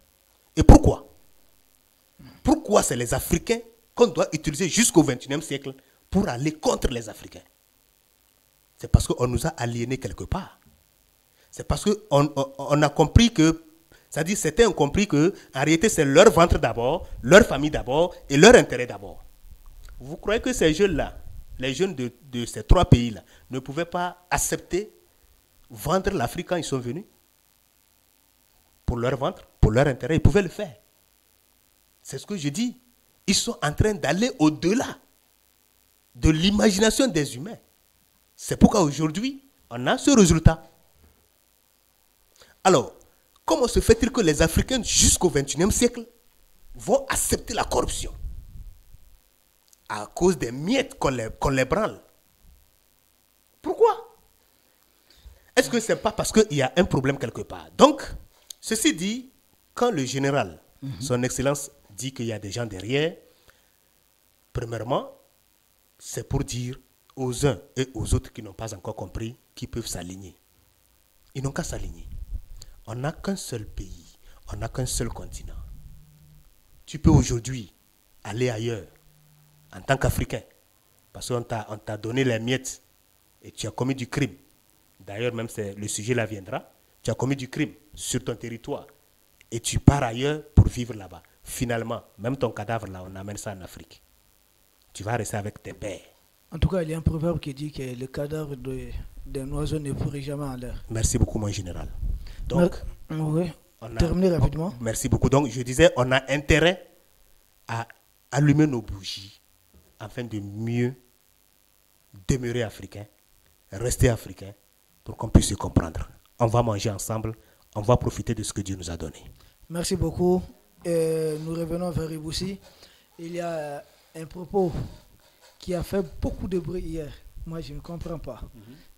Et pourquoi? Pourquoi c'est les Africains qu'on doit utiliser jusqu'au XXIe siècle pour aller contre les Africains? C'est parce qu'on nous a aliénés quelque part. C'est parce qu'on a compris que, c'est-à-dire certains ont compris que en réalité c'est leur ventre d'abord, leur famille d'abord et leur intérêt d'abord. Vous croyez que ces jeunes-là, les jeunes de ces trois pays-là, ne pouvaient pas accepter vendre l'Afrique quand ils sont venus? Pour leur ventre, pour leur intérêt, ils pouvaient le faire. C'est ce que je dis. Ils sont en train d'aller au-delà de l'imagination des humains. C'est pourquoi aujourd'hui, on a ce résultat. Alors, comment se fait-il que les Africains, jusqu'au XXIe siècle, vont accepter la corruption? À cause des miettes qu'on les branle. Pourquoi? Est-ce que ce n'est pas parce qu'il y a un problème quelque part? Donc, ceci dit, quand le général, son excellence, dit qu'il y a des gens derrière, premièrement, c'est pour dire aux uns et aux autres qui n'ont pas encore compris qu'ils peuvent s'aligner. Ils n'ont qu'à s'aligner. On n'a qu'un seul pays, on n'a qu'un seul continent. Tu peux aujourd'hui aller ailleurs en tant qu'Africain, parce qu'on t'a donné les miettes et tu as commis du crime. D'ailleurs, même le sujet là viendra. Tu as commis du crime sur ton territoire et tu pars ailleurs pour vivre là-bas. Finalement, même ton cadavre là, on amène ça en Afrique. Tu vas rester avec tes pères. En tout cas, il y a un proverbe qui dit que le cadavre d'un oiseau ne pourrit jamais en l'air. Merci beaucoup, mon général. Donc, oui. Terminez rapidement. Merci beaucoup. Donc, je disais, on a intérêt à allumer nos bougies afin de mieux demeurer africain, rester africain, pour qu'on puisse se comprendre. On va manger ensemble, on va profiter de ce que Dieu nous a donné. Merci beaucoup. Nous revenons vers Iboussi. Il y a un propos qui a fait beaucoup de bruit hier. Moi, je ne comprends pas.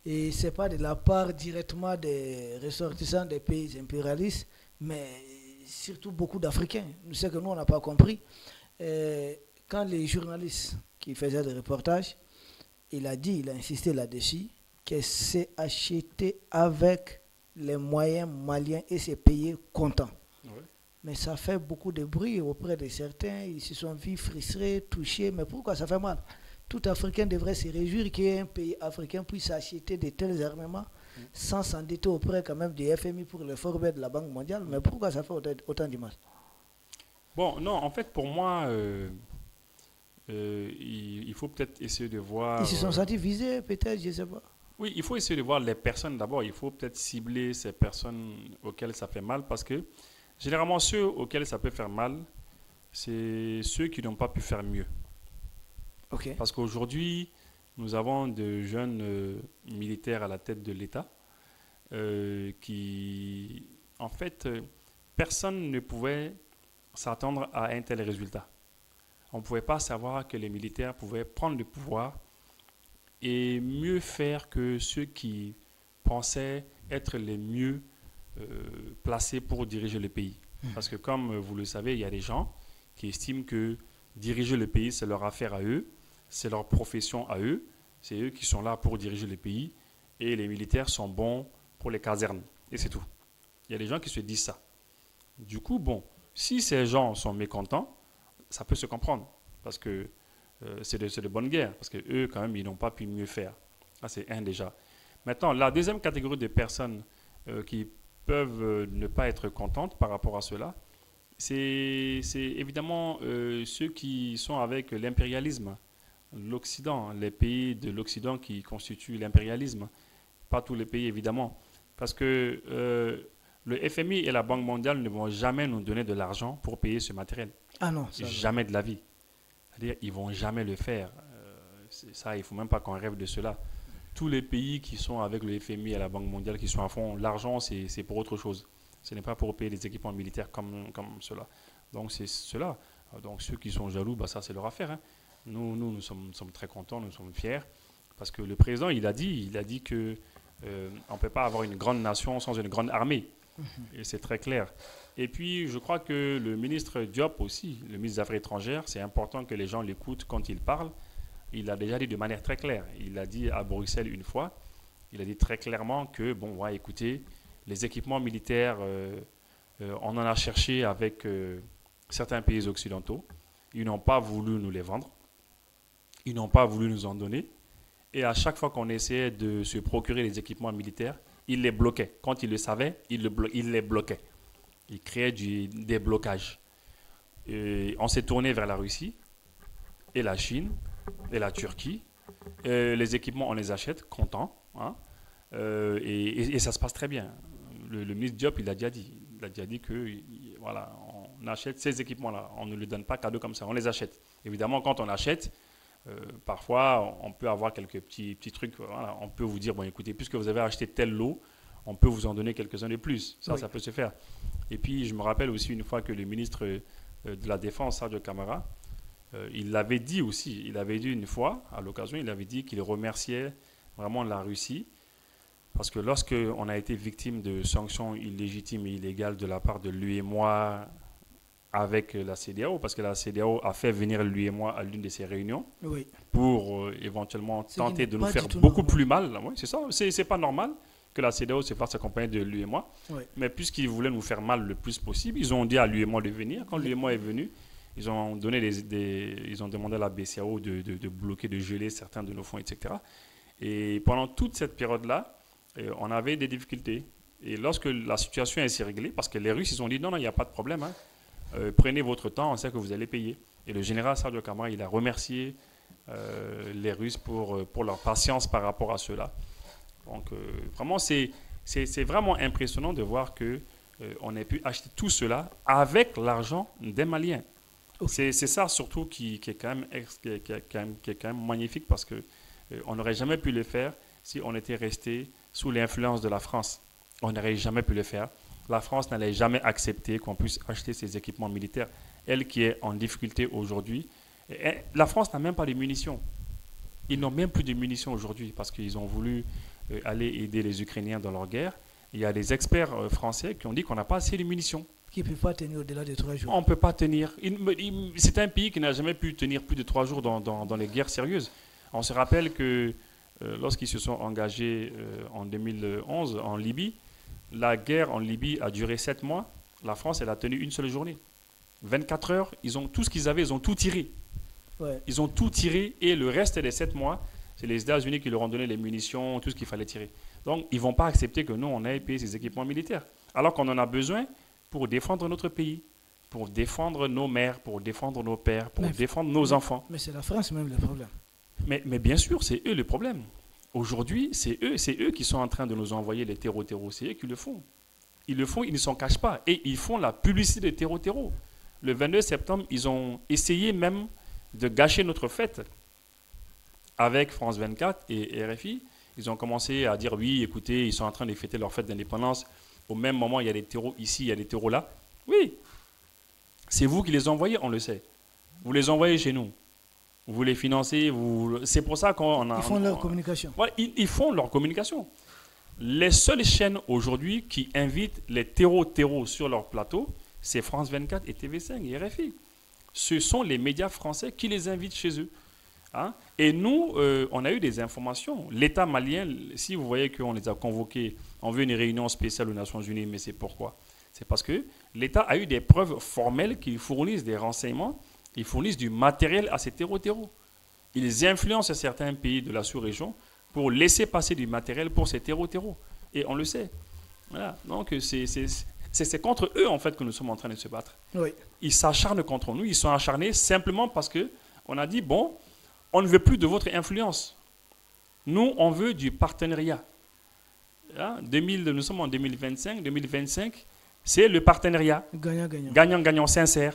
Et ce n'est pas de la part directement des ressortissants des pays impérialistes, mais surtout beaucoup d'Africains. Nous savons que nous, on n'a pas compris. Quand les journalistes qui faisaient des reportages, il a insisté là-dessus, que c'est acheté avec les moyens maliens et c'est payé comptant. Ouais. Mais ça fait beaucoup de bruit auprès de certains. Ils se sont vus frustrés, touchés. Mais pourquoi ça fait mal? Tout Africain devrait se réjouir qu'un pays africain puisse acheter de tels armements sans s'endetter auprès quand même du FMI pour le forfait de la Banque mondiale. Mais pourquoi ça fait autant du mal? Bon, non, en fait, pour moi, il faut peut-être essayer de voir... Ils se sont sentis visés, peut-être, je ne sais pas. Oui, il faut essayer de voir les personnes d'abord. Il faut peut-être cibler ces personnes auxquelles ça fait mal parce que généralement, ceux auxquels ça peut faire mal, c'est ceux qui n'ont pas pu faire mieux. Okay. Parce qu'aujourd'hui, nous avons de jeunes militaires à la tête de l'État qui, en fait, personne ne pouvait s'attendre à un tel résultat. On ne pouvait pas savoir que les militaires pouvaient prendre le pouvoir et mieux faire que ceux qui pensaient être les mieux placés pour diriger le pays. Parce que comme vous le savez, il y a des gens qui estiment que diriger le pays, c'est leur affaire à eux, c'est leur profession à eux, c'est eux qui sont là pour diriger le pays et les militaires sont bons pour les casernes. Et c'est tout. Il y a des gens qui se disent ça. Du coup, bon, si ces gens sont mécontents, ça peut se comprendre parce que c'est de bonne guerre, parce qu'eux, quand même, ils n'ont pas pu mieux faire. Ça, c'est un déjà. Maintenant, la deuxième catégorie de personnes qui peuvent ne pas être contentes par rapport à cela, c'est évidemment ceux qui sont avec l'impérialisme, l'Occident, les pays de l'Occident qui constituent l'impérialisme. Pas tous les pays, évidemment. Parce que le FMI et la Banque mondiale ne vont jamais nous donner de l'argent pour payer ce matériel. Ah non, jamais de la vie. C'est-à-dire qu'ils ne vont jamais le faire. Ça, il ne faut même pas qu'on rêve de cela. Tous les pays qui sont avec le FMI et la Banque mondiale, qui sont à fond, l'argent, c'est pour autre chose. Ce n'est pas pour payer des équipements militaires comme cela. Donc, c'est cela. Donc, ceux qui sont jaloux, bah, ça, c'est leur affaire. Hein. Nous sommes très contents, nous sommes fiers. Parce que le président, il a dit que on ne peut pas avoir une grande nation sans une grande armée. Et c'est très clair. Et puis, je crois que le ministre Diop aussi, le ministre des Affaires étrangères, c'est important que les gens l'écoutent quand il parle. Il a déjà dit de manière très claire. Il a dit à Bruxelles une fois, il a dit très clairement que, bon, ouais, écoutez, les équipements militaires, on en a cherché avec certains pays occidentaux. Ils n'ont pas voulu nous les vendre. Ils n'ont pas voulu nous en donner. Et à chaque fois qu'on essayait de se procurer les équipements militaires, ils les bloquaient. Quand ils le savaient, ils les bloquaient. Ils créaient des blocages. Et on s'est tourné vers la Russie et la Chine et la Turquie. Les équipements, on les achète, contents. Hein, et ça se passe très bien. Le ministre Diop, il a déjà dit que voilà, on achète ces équipements-là. On ne les donne pas cadeau comme ça, on les achète. Évidemment, quand on achète, parfois, on peut avoir quelques petits trucs. Voilà, on peut vous dire, bon, écoutez, puisque vous avez acheté tel lot, on peut vous en donner quelques-uns de plus. Ça, oui. Ça peut se faire. Et puis, je me rappelle aussi une fois que le ministre de la Défense, Sadio Camara, il l'avait dit aussi. Il avait dit une fois, à l'occasion, il avait dit qu'il remerciait vraiment la Russie Parce que lorsqu'on a été victime de sanctions illégitimes et illégales de la part de l'UEMOA avec la CEDEAO, parce que la CEDEAO a fait venir l'UEMOA à l'une de ses réunions Oui. pour éventuellement tenter de nous pas faire du tout beaucoup normal. plus mal. Oui, c'est ça. C'est pas normal que la CEDEAO se fasse accompagner de l'UEMOA. Oui. Mais puisqu'ils voulaient nous faire mal le plus possible, ils ont dit à l'UEMOA de venir. Quand l'UEMOA est venu, ils ont demandé à la BCAO de bloquer, de geler certains de nos fonds, etc. Et pendant toute cette période-là, on avait des difficultés. Et lorsque la situation s'est réglée, parce que les Russes, ils ont dit non, il n'y a pas de problème, hein. Prenez votre temps, on sait que vous allez payer. Et le général Sadio Camara, il a remercié les Russes pour leur patience par rapport à cela. Donc vraiment, c'est vraiment impressionnant de voir qu'on ait pu acheter tout cela avec l'argent des Maliens. Okay. C'est ça surtout qui est quand même magnifique, parce qu'on n'aurait jamais pu le faire si on était resté sous l'influence de la France. On n'aurait jamais pu le faire. La France n'allait jamais accepter qu'on puisse acheter ses équipements militaires. Elle qui est en difficulté aujourd'hui. La France n'a même pas de munitions. Ils n'ont même plus de munitions aujourd'hui parce qu'ils ont voulu aller aider les Ukrainiens dans leur guerre. Il y a des experts français qui ont dit qu'on n'a pas assez de munitions. Qui ne peut pas tenir au-delà de 3 jours. On ne peut pas tenir. C'est un pays qui n'a jamais pu tenir plus de 3 jours dans les guerres sérieuses. On se rappelle que lorsqu'ils se sont engagés en 2011 en Libye, la guerre en Libye a duré 7 mois. La France, elle a tenu une seule journée. 24 heures, tout ce qu'ils avaient, ils ont tout tiré. Ouais. Ils ont tout tiré et le reste des 7 mois, c'est les États-Unis qui leur ont donné les munitions, tout ce qu'il fallait tirer. Donc, ils ne vont pas accepter que nous, on ait payé ces équipements militaires. Alors qu'on en a besoin pour défendre notre pays, pour défendre nos mères, pour défendre nos pères, pour défendre nos enfants. Mais c'est la France même le problème. Mais bien sûr, c'est eux le problème. Aujourd'hui, c'est eux qui sont en train de nous envoyer les terreaux. C'est eux qui le font. Ils le font, ils ne s'en cachent pas. Et ils font la publicité des terreaux. Le 22 septembre, ils ont essayé même de gâcher notre fête avec France 24 et RFI. Ils ont commencé à dire, oui, écoutez, ils sont en train de fêter leur fête d'indépendance. Au même moment, il y a des terreaux ici, il y a des terreaux là. Oui, c'est vous qui les envoyez, on le sait. Vous les envoyez chez nous. Vous les financez. C'est pour ça qu'on a... Ils font leur communication. Ouais, ils font leur communication. Les seules chaînes aujourd'hui qui invitent les terreaux sur leur plateau, c'est France 24 et TV5 et RFI. Ce sont les médias français qui les invitent chez eux. Hein? Et nous, on a eu des informations. L'État malien, si vous voyez qu'on les a convoqués, on veut une réunion spéciale aux Nations Unies, mais c'est pourquoi? C'est parce que l'État a eu des preuves formelles qu'ils fournissent des renseignements, ils fournissent du matériel à ces terreaux. Ils influencent certains pays de la sous-région pour laisser passer du matériel pour ces terreaux. Et on le sait. Voilà. Donc c'est contre eux en fait que nous sommes en train de se battre. Oui. Ils s'acharnent contre nous, ils sont acharnés simplement parce qu'on a dit, bon, on ne veut plus de votre influence. Nous, on veut du partenariat. Hein? Nous sommes en 2025, c'est le partenariat. Gagnant-gagnant. Gagnant-gagnant sincère.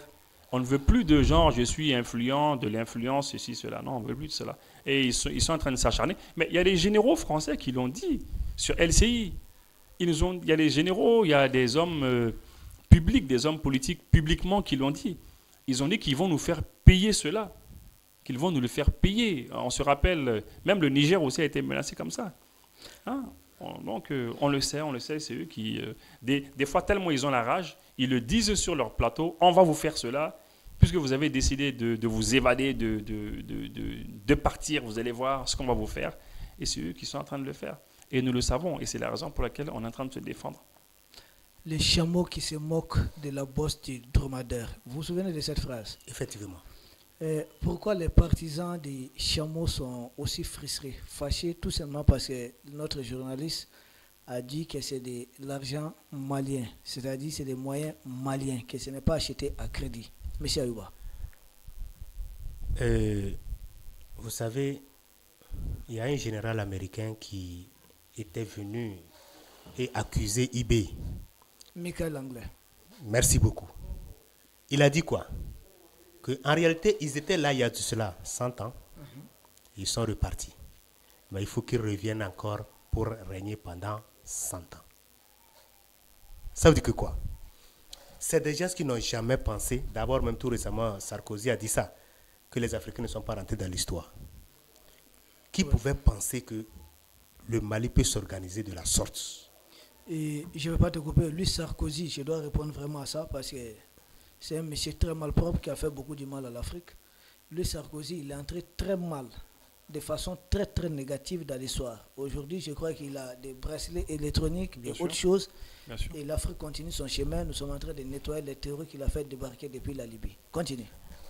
On ne veut plus de gens, je suis influent, de l'influence, ceci, cela. Non, on ne veut plus de cela. Et ils sont en train de s'acharner. Mais il y a des généraux français qui l'ont dit sur LCI. Il y a des généraux, il y a des hommes publics, des hommes politiques publiquement qui l'ont dit. Ils ont dit qu'ils vont nous faire payer cela. Qu'ils vont nous le faire payer. On se rappelle, même le Niger aussi a été menacé comme ça. Hein? Donc, on le sait, c'est eux qui... des fois, tellement ils ont la rage, ils le disent sur leur plateau, on va vous faire cela, puisque vous avez décidé de vous évader, de partir, vous allez voir ce qu'on va vous faire. Et c'est eux qui sont en train de le faire. Et nous le savons, et c'est la raison pour laquelle on est en train de se défendre. Les chameaux qui se moquent de la bosse du dromadaire. Vous vous souvenez de cette phrase? Effectivement. Pourquoi les partisans des chameaux sont aussi frustrés, fâchés, tout simplement parce que notre journaliste a dit que c'est de l'argent malien, c'est-à-dire c'est des moyens maliens, que ce n'est pas acheté à crédit. Monsieur Ayouba. Vous savez, il y a un général américain qui était venu et accusé eBay. Michael Langlais. Merci beaucoup. Il a dit quoi? En réalité, ils étaient là il y a de cela 100 ans. Ils sont repartis. Mais il faut qu'ils reviennent encore pour régner pendant 100 ans. Ça veut dire que quoi? C'est des gens qui n'ont jamais pensé, d'abord même tout récemment, Sarkozy a dit ça, que les Africains ne sont pas rentrés dans l'histoire. Qui pouvait penser que le Mali peut s'organiser de la sorte. Et je ne vais pas te couper, lui Sarkozy, je dois répondre vraiment à ça parce que c'est un monsieur très malpropre qui a fait beaucoup de mal à l'Afrique. Lui Sarkozy, il est entré très mal, de façon très très négative dans l'histoire. Aujourd'hui, je crois qu'il a des bracelets électroniques et autres choses. Et l'Afrique continue son chemin. Nous sommes en train de nettoyer les terroristes qu'il a fait débarquer depuis la Libye. Continue.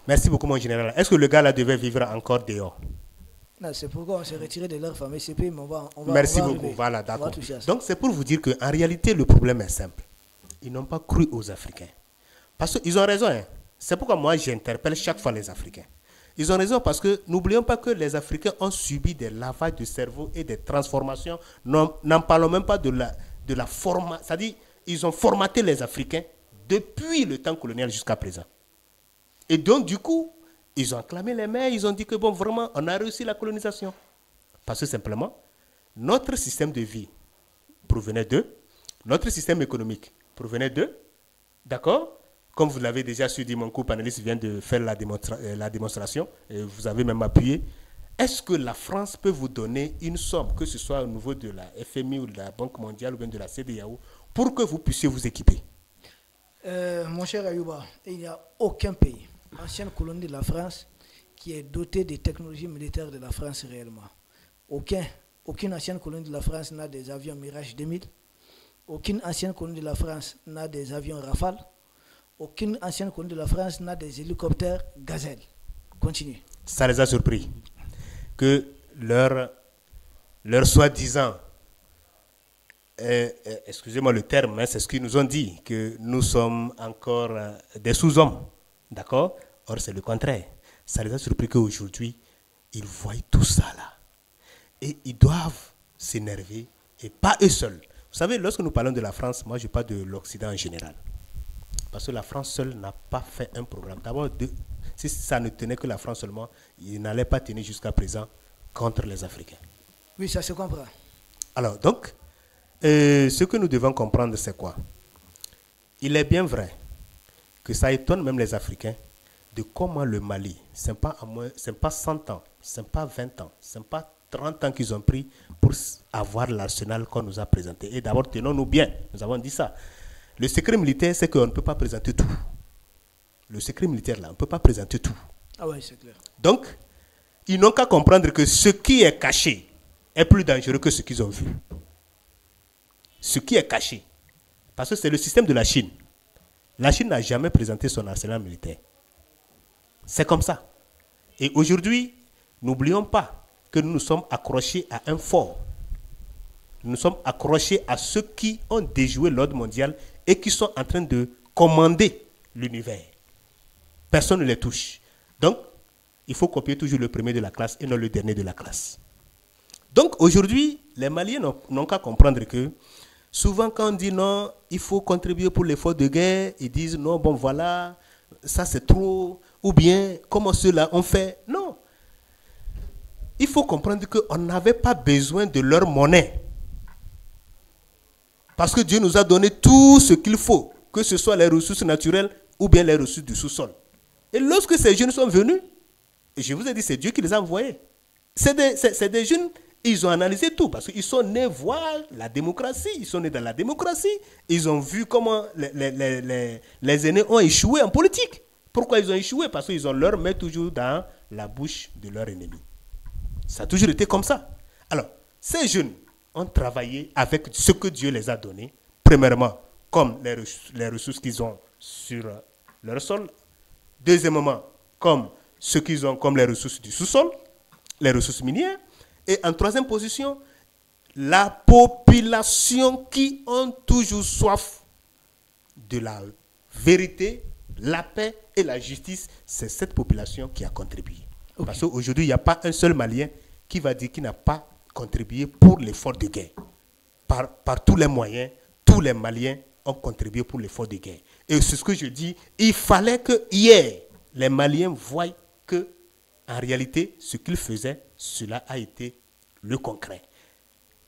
Merci beaucoup, mon général. Est-ce que le gars là devait vivre encore dehors? Non, c'est pourquoi on s'est retiré de leur famille CP, mais on va Merci on va beaucoup. arriver. Voilà, d'accord. Ça. Donc, c'est pour vous dire qu'en réalité, le problème est simple. Ils n'ont pas cru aux Africains. Parce qu'ils ont raison. Hein. C'est pourquoi moi, j'interpelle chaque fois les Africains. Ils ont raison parce que n'oublions pas que les Africains ont subi des lavages de cerveau et des transformations. N'en parlons même pas de la formation. C'est-à-dire, ils ont formaté les Africains depuis le temps colonial jusqu'à présent. Et donc, du coup, ils ont acclamé les mains, ils ont dit que bon, vraiment, on a réussi la colonisation. Parce que simplement, notre système de vie provenait d'eux, notre système économique provenait d'eux, d'accord? Comme vous l'avez déjà su, dit mon co-panéliste vient de faire la démonstration, et vous avez même appuyé. Est-ce que la France peut vous donner une somme, que ce soit au niveau de la FMI ou de la Banque mondiale ou bien de la CEDEAO, pour que vous puissiez vous équiper? Mon cher Ayouba, il n'y a aucun pays, ancienne colonie de la France, qui est doté des technologies militaires de la France réellement. Aucune ancienne colonie de la France n'a des avions Mirage 2000. Aucune ancienne colonie de la France n'a des avions Rafale. Aucune ancienne colonie de la France n'a des hélicoptères Gazelle. Continue. Ça les a surpris que leur soi-disant, excusez-moi le terme, mais c'est ce qu'ils nous ont dit, que nous sommes encore des sous-hommes. D'accord? Or, c'est le contraire. Ça les a surpris qu'aujourd'hui, ils voient tout ça là. Et ils doivent s'énerver, et pas eux seuls. Vous savez, lorsque nous parlons de la France, moi je parle de l'Occident en général. Parce que la France seule n'a pas fait un programme. D'abord, si ça ne tenait que la France seulement, il n'allait pas tenir jusqu'à présent contre les Africains. Oui, ça se comprend. Alors, donc, ce que nous devons comprendre, c'est quoi? Il est bien vrai que ça étonne même les Africains de comment le Mali, ce n'est pas 100 ans, ce n'est pas 20 ans, ce n'est pas 30 ans qu'ils ont pris pour avoir l'arsenal qu'on nous a présenté. Et d'abord, tenons-nous bien, nous avons dit ça. Le secret militaire, c'est qu'on ne peut pas présenter tout. Le secret militaire, là, on ne peut pas présenter tout. Ah oui, c'est clair. Donc, ils n'ont qu'à comprendre que ce qui est caché est plus dangereux que ce qu'ils ont vu. Ce qui est caché. Parce que c'est le système de la Chine. La Chine n'a jamais présenté son arsenal militaire. C'est comme ça. Et aujourd'hui, n'oublions pas que nous nous sommes accrochés à un fort. Nous sommes accrochés à ceux qui ont déjoué l'ordre mondial et qui sont en train de commander l'univers. Personne ne les touche. Donc, il faut copier toujours le premier de la classe et non le dernier de la classe. Donc, aujourd'hui, les Maliens n'ont qu'à comprendre que souvent quand on dit non, il faut contribuer pour l'effort de guerre, ils disent non, bon voilà, ça c'est trop, ou bien comment ceux-là ont fait. Non. Il faut comprendre qu'on n'avait pas besoin de leur monnaie. Parce que Dieu nous a donné tout ce qu'il faut, que ce soit les ressources naturelles ou bien les ressources du sous-sol. Et lorsque ces jeunes sont venus, et je vous ai dit, c'est Dieu qui les a envoyés. C'est des jeunes, ils ont analysé tout, parce qu'ils sont nés voir la démocratie, ils sont nés dans la démocratie, ils ont vu comment les aînés ont échoué en politique. Pourquoi ils ont échoué? Parce qu'ils ont leur main toujours dans la bouche de leur ennemi. Ça a toujours été comme ça. Alors, ces jeunes ont travaillé avec ce que Dieu les a donné. Premièrement, comme les ressources qu'ils ont sur leur sol. Deuxièmement, comme ce qu'ils ont comme les ressources du sous-sol, les ressources minières. Et en troisième position, la population qui ont toujours soif de la vérité, la paix et la justice. C'est cette population qui a contribué. Okay. Parce qu'aujourd'hui, il n'y a pas un seul Malien qui va dire qu'il n'a pas contribué pour l'effort de guerre. Par tous les moyens, tous les Maliens ont contribué pour l'effort de guerre. Et c'est ce que je dis, il fallait que hier, les Maliens voient que, en réalité, ce qu'ils faisaient, cela a été le concret.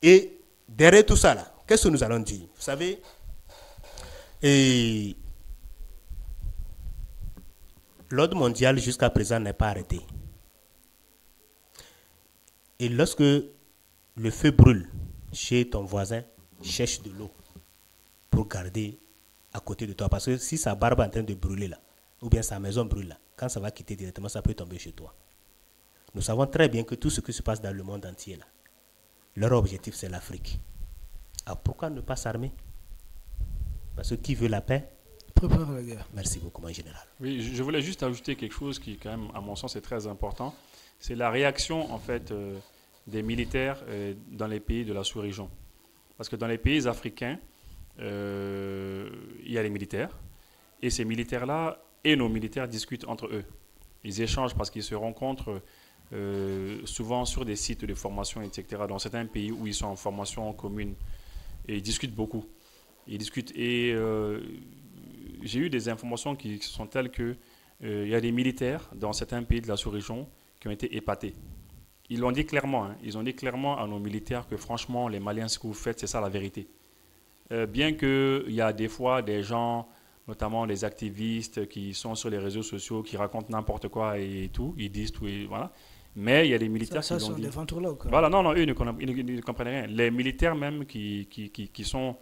Et derrière tout ça, là, qu'est-ce que nous allons dire? Vous savez, l'ordre mondial jusqu'à présent n'est pas arrêté. Et lorsque le feu brûle chez ton voisin, cherche de l'eau pour garder à côté de toi. Parce que si sa barbe est en train de brûler là, ou bien sa maison brûle là, quand ça va quitter directement, ça peut tomber chez toi. Nous savons très bien que tout ce qui se passe dans le monde entier là, leur objectif c'est l'Afrique. Alors pourquoi ne pas s'armer? Parce que qui veut la paix prépare la guerre. Merci beaucoup, mon général. Oui, je voulais juste ajouter quelque chose qui, quand même, à mon sens, est très important. C'est la réaction, en fait, des militaires dans les pays de la sous-région. Parce que dans les pays africains, il y a les militaires. Et ces militaires-là et nos militaires discutent entre eux. Ils échangent parce qu'ils se rencontrent souvent sur des sites de formation, etc. Dans certains pays où ils sont en formation commune. Et ils discutent beaucoup. Ils discutent et j'ai eu des informations qui sont telles que il y a des militaires dans certains pays de la sous-région qui ont été épatés. Ils l'ont dit clairement, hein, ils ont dit clairement à nos militaires que franchement, les Maliens, ce que vous faites, c'est ça la vérité. Bien qu'il y a des fois des gens, notamment des activistes qui sont sur les réseaux sociaux, qui racontent n'importe quoi et tout, ils disent tout et voilà. Mais il y a des militaires qui l'ont dit. Ça sont des ventriloques. Voilà, non, eux, ils ne comprennent rien. Les militaires même qui sont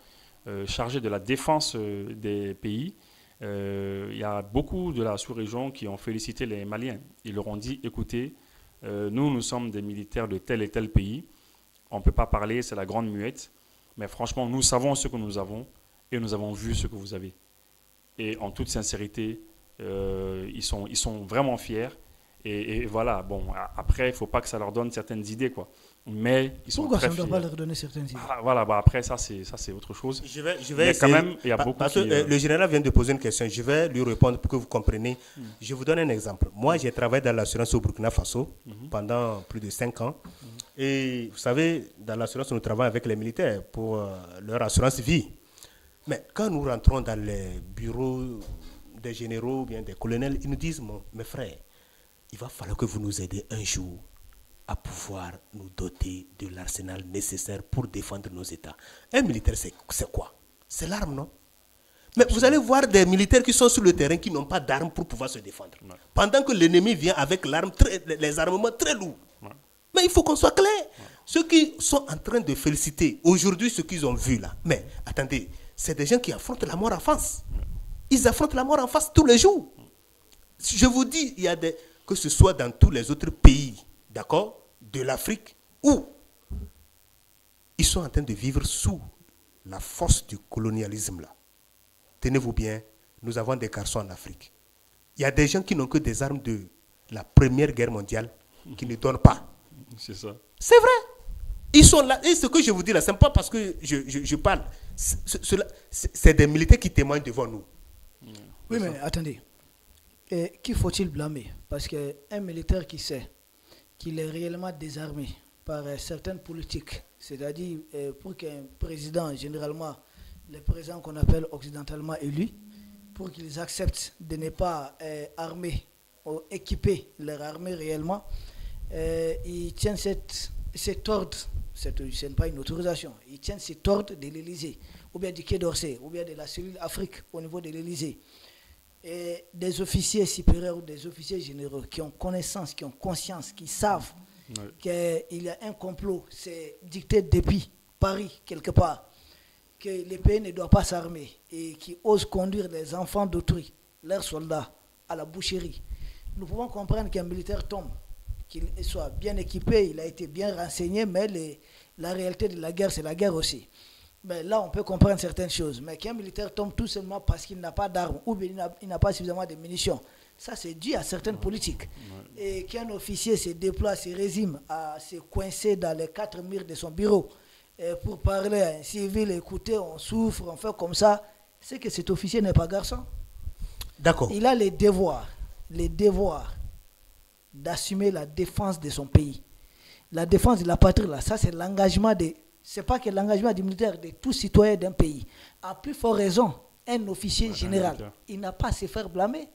chargés de la défense des pays, il y a beaucoup de la sous-région qui ont félicité les Maliens. Ils leur ont dit, écoutez, nous sommes des militaires de tel et tel pays, on ne peut pas parler, c'est la grande muette, mais franchement, nous savons ce que nous avons et nous avons vu ce que vous avez. Et en toute sincérité, ils sont vraiment fiers. Et voilà, bon, après, il ne faut pas que ça leur donne certaines idées, quoi. Mais ils sont Pourquoi très ça ne fiers. doit pas leur donner certaines idées? Voilà, bah après, ça c'est autre chose. Je vais Mais essayer, quand même, il y a beaucoup parce qui... que le général vient de poser une question. Je vais lui répondre pour que vous compreniez. Je vous donne un exemple. Moi, j'ai travaillé dans l'assurance au Burkina Faso pendant plus de 5 ans. Et vous savez, dans l'assurance, nous travaillons avec les militaires pour leur assurance vie. Mais quand nous rentrons dans les bureaux des généraux ou bien des colonels, ils nous disent, mes frères, il va falloir que vous nous aidiez un jour à pouvoir nous doter de l'arsenal nécessaire pour défendre nos États. Un militaire, c'est quoi? C'est l'arme, non? Mais vous allez voir des militaires qui sont sur le terrain qui n'ont pas d'armes pour pouvoir se défendre. Ouais. Pendant que l'ennemi vient avec les armements très lourds. Ouais. Mais il faut qu'on soit clair. Ouais. Ceux qui sont en train de féliciter aujourd'hui ce qu'ils ont vu là, mais attendez, c'est des gens qui affrontent la mort en face. Ouais. Ils affrontent la mort en face tous les jours. Je vous dis, il y a que ce soit dans tous les autres pays, d'accord, de l'Afrique, où ils sont en train de vivre sous la force du colonialisme là. Tenez-vous bien, nous avons des garçons en Afrique. Il y a des gens qui n'ont que des armes de la Première Guerre mondiale qui ne donnent pas. C'est ça. C'est vrai. Ils sont là. Et ce que je vous dis là, ce n'est pas parce que je parle. C'est des militaires qui témoignent devant nous. Oui, mais attendez. Qui faut-il blâmer? Parce qu'un militaire qui sait qu'il est réellement désarmé par certaines politiques, c'est-à-dire pour qu'un président, généralement, les présidents qu'on appelle occidentalement élus, pour qu'ils acceptent de ne pas armer ou équiper leur armée réellement, ils tiennent cet ordre, ce n'est pas une autorisation, ils tiennent cet ordre de l'Élysée, ou bien du Quai d'Orsay, ou bien de la cellule Afrique au niveau de l'Élysée. Et des officiers supérieurs ou des officiers généraux qui ont connaissance, qui ont conscience, qui savent qu'il y a un complot, c'est dicté depuis Paris, quelque part, que les pays ne doivent pas s'armer et qui osent conduire les enfants d'autrui, leurs soldats, à la boucherie. Nous pouvons comprendre qu'un militaire tombe, qu'il soit bien équipé, il a été bien renseigné, mais la réalité de la guerre, c'est la guerre aussi. Mais là, on peut comprendre certaines choses. Mais qu'un militaire tombe tout simplement parce qu'il n'a pas d'armes ou bien il n'a pas suffisamment de munitions, ça c'est dû à certaines politiques. Et qu'un officier se déploie, se résume à se coincer dans les 4 murs de son bureau pour parler à un civil, écoutez, on souffre, on fait comme ça, c'est que cet officier n'est pas garçon. D'accord. Il a les devoirs d'assumer la défense de son pays. La défense de la patrie, là, ça c'est l'engagement c'est pas que l'engagement du militaire de tout citoyen d'un pays. À plus forte raison, un officier général, il n'a pas à se faire blâmer.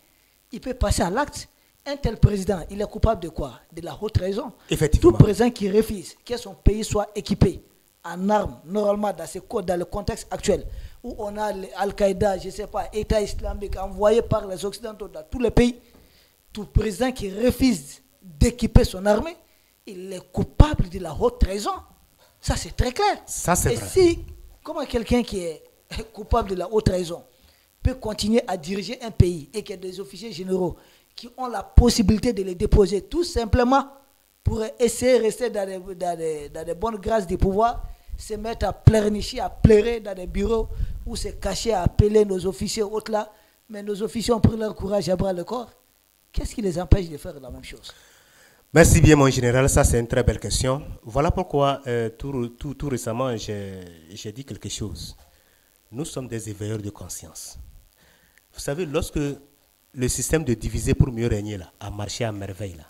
Il peut passer à l'acte. Un tel président, il est coupable de quoi? De la haute trahison. Effectivement. Tout président qui refuse que son pays soit équipé en armes, normalement dans le contexte actuel, où on a Al-Qaïda, je ne sais pas, État islamique envoyé par les Occidentaux dans tous les pays, tout président qui refuse d'équiper son armée, il est coupable de la haute trahison. Ça, c'est très clair. Ça, c'est Et vrai. si, comment quelqu'un qui est coupable de la haute trahison peut continuer à diriger un pays et qu'il y a des officiers généraux qui ont la possibilité de les déposer tout simplement pour essayer de rester dans des bonnes grâces du pouvoir, se mettre à pleurnicher, à pleurer dans des bureaux ou se cacher à appeler nos officiers autres là, mais nos officiers ont pris leur courage à bras le corps. Qu'est-ce qui les empêche de faire la même chose? Merci bien, mon général. Ça, c'est une très belle question. Voilà pourquoi, tout récemment, j'ai dit quelque chose. Nous sommes des éveilleurs de conscience. Vous savez, lorsque le système de diviser pour mieux régner là, a marché à merveille, là,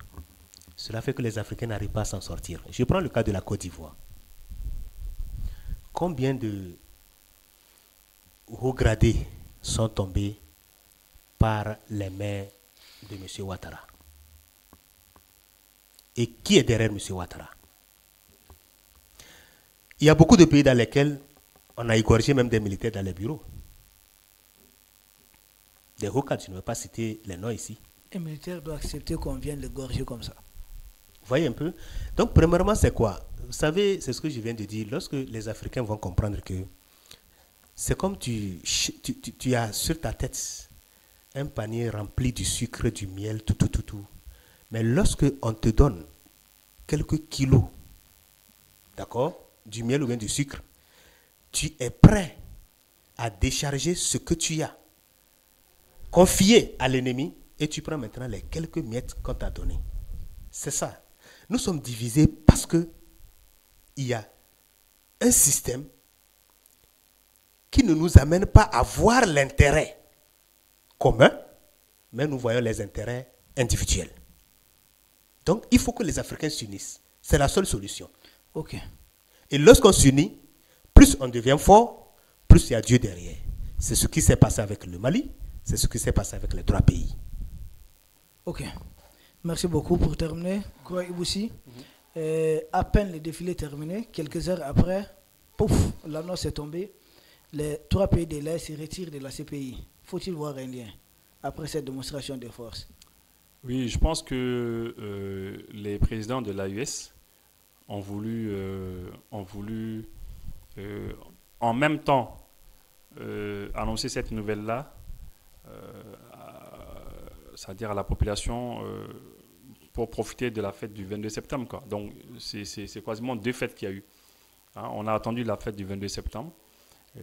cela fait que les Africains n'arrivent pas à s'en sortir. Je prends le cas de la Côte d'Ivoire. Combien de hauts gradés sont tombés par les mains de M. Ouattara? Et qui est derrière M. Ouattara? Il y a beaucoup de pays dans lesquels on a égorgé même des militaires dans les bureaux. Des hauts cadres, je ne vais pas citer les noms ici. Un militaire doit accepter qu'on vienne le gorger comme ça. Vous voyez un peu? Donc, premièrement, c'est quoi? Vous savez, c'est ce que je viens de dire. Lorsque les Africains vont comprendre que c'est comme tu as sur ta tête un panier rempli du sucre, du miel, tout. Mais lorsque on te donne quelques kilos, d'accord, du miel ou bien du sucre, tu es prêt à décharger ce que tu as confié à l'ennemi et tu prends maintenant les quelques miettes qu'on t'a données. C'est ça. Nous sommes divisés parce que il y a un système qui ne nous amène pas à voir l'intérêt commun, mais nous voyons les intérêts individuels. Donc, il faut que les Africains s'unissent. C'est la seule solution. Ok. Et lorsqu'on s'unit, plus on devient fort, plus il y a Dieu derrière. C'est ce qui s'est passé avec le Mali, c'est ce qui s'est passé avec les 3 pays. Ok. Merci beaucoup pour terminer. Koura Iboussi, à peine le défilé terminé, quelques heures après, pouf, l'annonce est tombée. Les 3 pays de l'Est se retirent de la CPI. Faut-il voir un lien après cette démonstration de force? Oui, je pense que les présidents de l'AES ont voulu en même temps annoncer cette nouvelle-là, c'est-à-dire à la population, pour profiter de la fête du 22 septembre, quoi. Donc, c'est quasiment 2 fêtes qu'il y a eu. Hein, on a attendu la fête du 22 septembre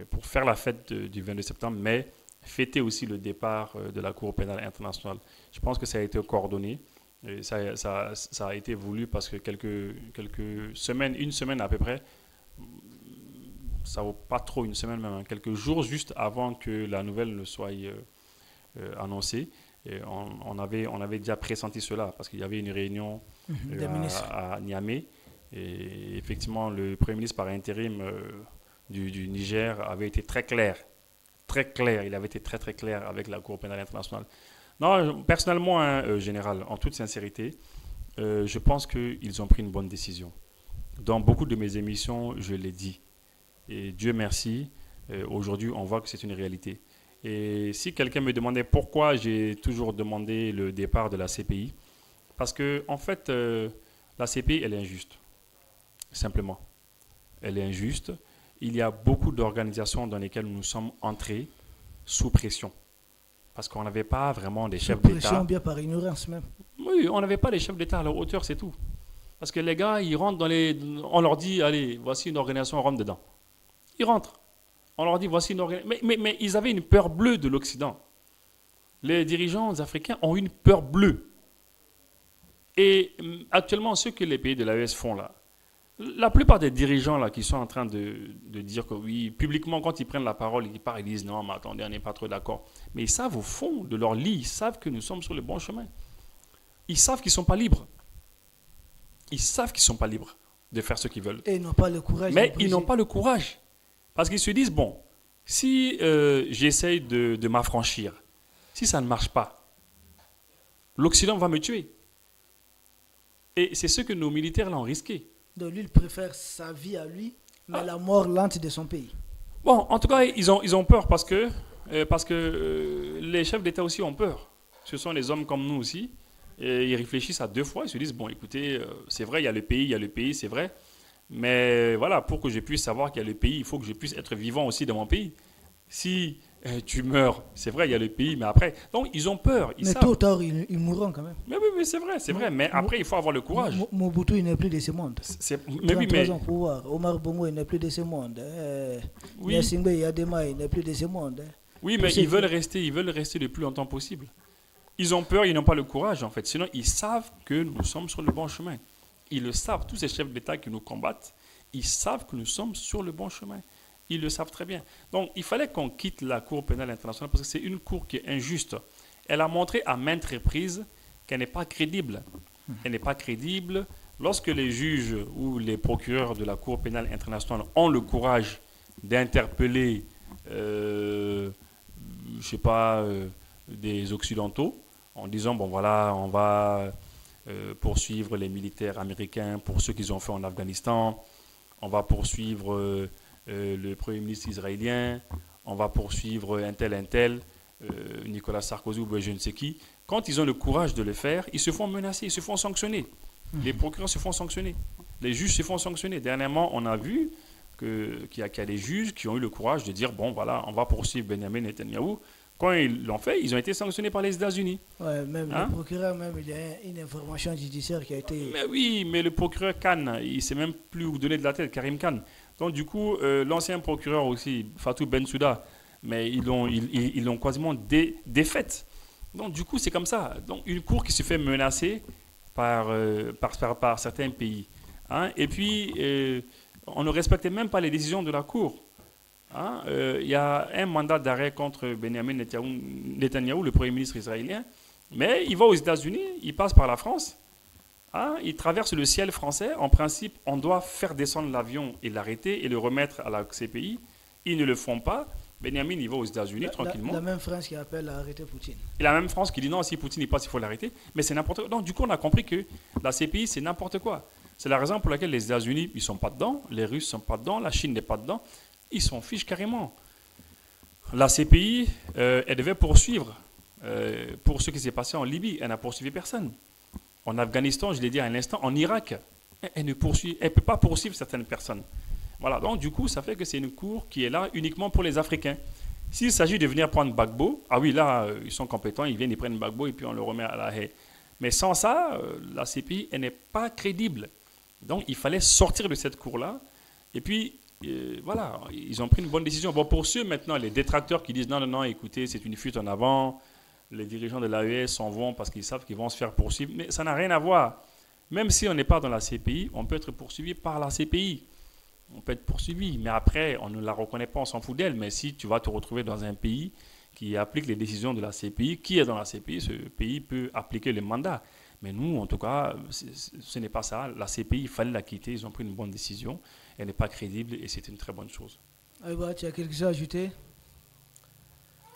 pour faire la fête du 22 septembre, mais fêter aussi le départ de la Cour pénale internationale. Je pense que ça a été coordonné. Et ça a été voulu parce que quelques semaines, une semaine à peu près, ça vaut pas trop une semaine même, hein, quelques jours juste avant que la nouvelle ne soit annoncée. Et on avait déjà pressenti cela parce qu'il y avait une réunion à Niamey. Et effectivement, le Premier ministre par intérim du Niger avait été très clair. Il avait été très clair avec la Cour pénale internationale. Non, personnellement, général, en toute sincérité, je pense qu'ils ont pris une bonne décision. Dans beaucoup de mes émissions, je l'ai dit. Et Dieu merci, aujourd'hui, on voit que c'est une réalité. Et si quelqu'un me demandait pourquoi j'ai toujours demandé le départ de la CPI, parce que en fait, la CPI, elle est injuste, simplement. Elle est injuste. Il y a beaucoup d'organisations dans lesquelles nous sommes entrés sous pression. Parce qu'on n'avait pas vraiment des chefs d'État. Pression bien par ignorance même. Oui, on n'avait pas des chefs d'État à leur hauteur, c'est tout. Parce que les gars, ils rentrent on leur dit, allez, voici une organisation, on rentre dedans. Ils rentrent. On leur dit, voici une organisation. Mais ils avaient une peur bleue de l'Occident. Les dirigeants africains ont une peur bleue. Et actuellement, ce que les pays de l'AES font là, la plupart des dirigeants là, qui sont en train de dire que oui, publiquement, quand ils prennent la parole, ils disent non, mais attendez, on n'est pas trop d'accord. Mais ils savent au fond de leur lit, ils savent que nous sommes sur le bon chemin. Ils savent qu'ils ne sont pas libres. Ils savent qu'ils ne sont pas libres de faire ce qu'ils veulent. Et ils n'ont pas le courage. Mais ils n'ont pas le courage. Parce qu'ils se disent, bon, si j'essaye de m'affranchir, si ça ne marche pas, l'Occident va me tuer. Et c'est ce que nos militaires là ont risqué. Donc lui, il préfère sa vie à lui, mais la mort lente de son pays. Bon, en tout cas, ils ont peur parce que les chefs d'État aussi ont peur. Ce sont des hommes comme nous aussi. Et ils réfléchissent à 2 fois. Ils se disent, bon, écoutez, c'est vrai, il y a le pays, c'est vrai. Mais voilà, pour que je puisse savoir qu'il y a le pays, il faut que je puisse être vivant aussi dans mon pays. Si tu meurs, c'est vrai, il y a le pays, mais après... Donc, ils ont peur, ils Mais savent. tôt ou tard, ils mourront quand même. Mais oui, c'est vrai. Mais après, il faut avoir le courage. Mobutu, il n'est plus de ce monde. Mais oui, mais... ans au pouvoir. Omar Bongo, il n'est plus de ce monde. Oui. Yassingbe Yadema, il n'est plus de ce monde. Oui, mais ils veulent rester le plus longtemps possible. Ils ont peur, ils n'ont pas le courage, en fait. Sinon, ils savent que nous sommes sur le bon chemin. Ils le savent, tous ces chefs d'État qui nous combattent, ils savent que nous sommes sur le bon chemin. Ils le savent très bien. Donc, il fallait qu'on quitte la Cour pénale internationale parce que c'est une cour qui est injuste. Elle a montré à maintes reprises qu'elle n'est pas crédible. Elle n'est pas crédible. Lorsque les juges ou les procureurs de la Cour pénale internationale ont le courage d'interpeller, des Occidentaux, en disant, bon voilà, on va poursuivre les militaires américains pour ce qu'ils ont fait en Afghanistan, on va poursuivre le Premier ministre israélien, on va poursuivre un tel, Nicolas Sarkozy ou je ne sais qui. Quand ils ont le courage de le faire, ils se font menacer, ils se font sanctionner. Les procureurs se font sanctionner, les juges se font sanctionner. Dernièrement, on a vu qu'il y a des juges qui ont eu le courage de dire, bon voilà, on va poursuivre Benjamin Netanyahou. Quand ils l'ont fait, ils ont été sanctionnés par les États-Unis. Ouais, même le procureur, il y a une information judiciaire qui a été... Mais oui, mais le procureur Khan, il ne sait même plus où donner de la tête, Karim Khan. Donc du coup, l'ancien procureur aussi, Fatou Bensouda, mais ils l'ont quasiment défaite. Donc du coup, c'est comme ça. Donc une cour qui se fait menacer par certains pays. Et puis, on ne respectait même pas les décisions de la cour. Il y a un mandat d'arrêt contre Benjamin Netanyahou, le Premier ministre israélien, mais il va aux États-Unis, il passe par la France, il traverse le ciel français. En principe, on doit faire descendre l'avion et l'arrêter et le remettre à la CPI. Ils ne le font pas. Benjamin, il va aux États-Unis tranquillement. La même France qui appelle à arrêter Poutine. Et la même France qui dit non, si Poutine il passe, il faut l'arrêter. Mais c'est n'importe quoi. Donc du coup, on a compris que la CPI, c'est n'importe quoi. C'est la raison pour laquelle les États-Unis, ils ne sont pas dedans, les Russes ne sont pas dedans, la Chine n'est pas dedans. Ils s'en fichent carrément. La CPI, elle devait poursuivre pour ce qui s'est passé en Libye. Elle n'a poursuivi personne. En Afghanistan, je l'ai dit à un instant, en Irak, elle ne peut pas poursuivre certaines personnes. Voilà, donc du coup, ça fait que c'est une cour qui est là uniquement pour les Africains. S'il s'agit de venir prendre Gbagbo, ah oui, là, ils sont compétents, ils viennent, ils prennent Gbagbo et puis on le remet à la haie. Mais sans ça, la CPI, elle n'est pas crédible. Donc, il fallait sortir de cette cour-là. Et puis, voilà, ils ont pris une bonne décision. Bon, pour ceux maintenant, les détracteurs qui disent non, écoutez, c'est une fuite en avant, les dirigeants de l'AES s'en vont parce qu'ils savent qu'ils vont se faire poursuivre. Mais ça n'a rien à voir. Même si on n'est pas dans la CPI, on peut être poursuivi par la CPI. On peut être poursuivi, mais après, on ne la reconnaît pas, on s'en fout d'elle. Mais si tu vas te retrouver dans un pays qui applique les décisions de la CPI, qui est dans la CPI, ce pays peut appliquer les mandats. Mais nous, en tout cas, ce n'est pas ça. La CPI, il fallait la quitter, ils ont pris une bonne décision. Elle n'est pas crédible et c'est une très bonne chose. Aïba, tu as quelque chose à ajouter?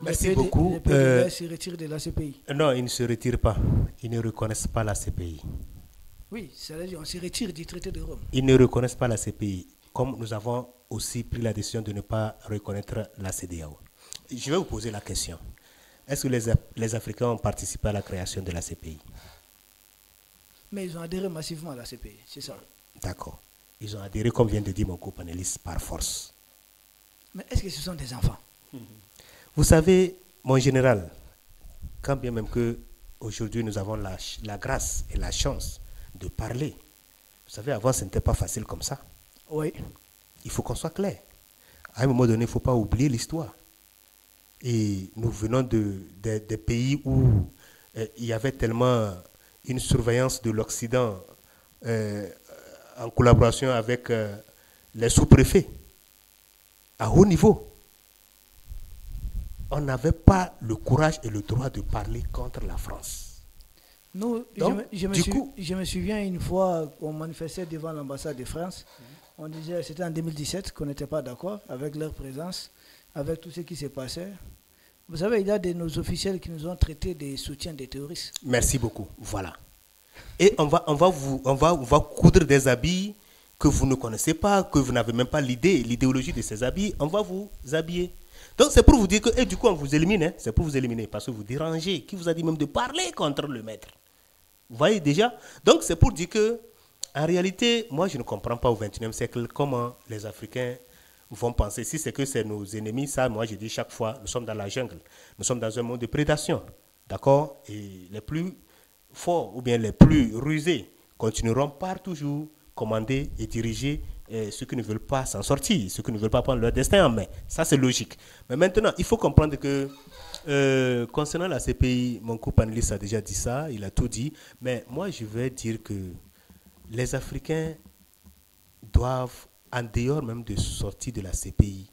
Merci beaucoup. Les PDS se retirent de la CPI. Non, ils ne se retirent pas. Ils ne reconnaissent pas la CPI. Oui, c'est-à-dire qu'on se retire du traité de Rome. Ils ne reconnaissent pas la CPI. Comme nous avons aussi pris la décision de ne pas reconnaître la CEDEAO. Je vais vous poser la question. Est-ce que les Africains ont participé à la création de la CPI? Mais ils ont adhéré massivement à la CPI, c'est ça. D'accord. Ils ont adhéré, comme vient de dire mon co-panéliste, par force. Mais est-ce que ce sont des enfants? Vous savez, mon général, quand bien même que aujourd'hui nous avons la grâce et la chance de parler, vous savez, avant ce n'était pas facile comme ça. Oui. Il faut qu'on soit clair. À un moment donné, il ne faut pas oublier l'histoire. Et nous venons des pays où il y avait tellement une surveillance de l'Occident en collaboration avec les sous-préfets à haut niveau. On n'avait pas le courage et le droit de parler contre la France. Nous, donc, je me souviens une fois qu'on manifestait devant l'ambassade de France. On disait, c'était en 2017, qu'on n'était pas d'accord avec leur présence, avec tout ce qui s'est passé. Vous savez, il y a de nos officiels qui nous ont traités de soutiens des terroristes. Merci beaucoup. Voilà. Et on va coudre des habits que vous ne connaissez pas, que vous n'avez même pas l'idéologie de ces habits. On va vous habiller. Donc c'est pour vous dire que, et du coup on vous élimine, hein, c'est pour vous éliminer, parce que vous dérangez. Qui vous a dit même de parler contre le maître? Vous voyez déjà? Donc c'est pour dire que En réalité, moi, je ne comprends pas au XXIe siècle comment les Africains vont penser. Si c'est que c'est nos ennemis, ça, moi, je dis chaque fois, nous sommes dans la jungle. Nous sommes dans un monde de prédation. D'accord? Et les plus forts ou bien les plus rusés continueront par toujours commander et diriger ceux qui ne veulent pas s'en sortir, ceux qui ne veulent pas prendre leur destin en main. Ça, c'est logique. Mais maintenant, il faut comprendre que concernant la CPI, mon co-panéliste a déjà dit ça, il a tout dit. Mais moi, je vais dire que les Africains doivent, en dehors même de sortir de la CPI,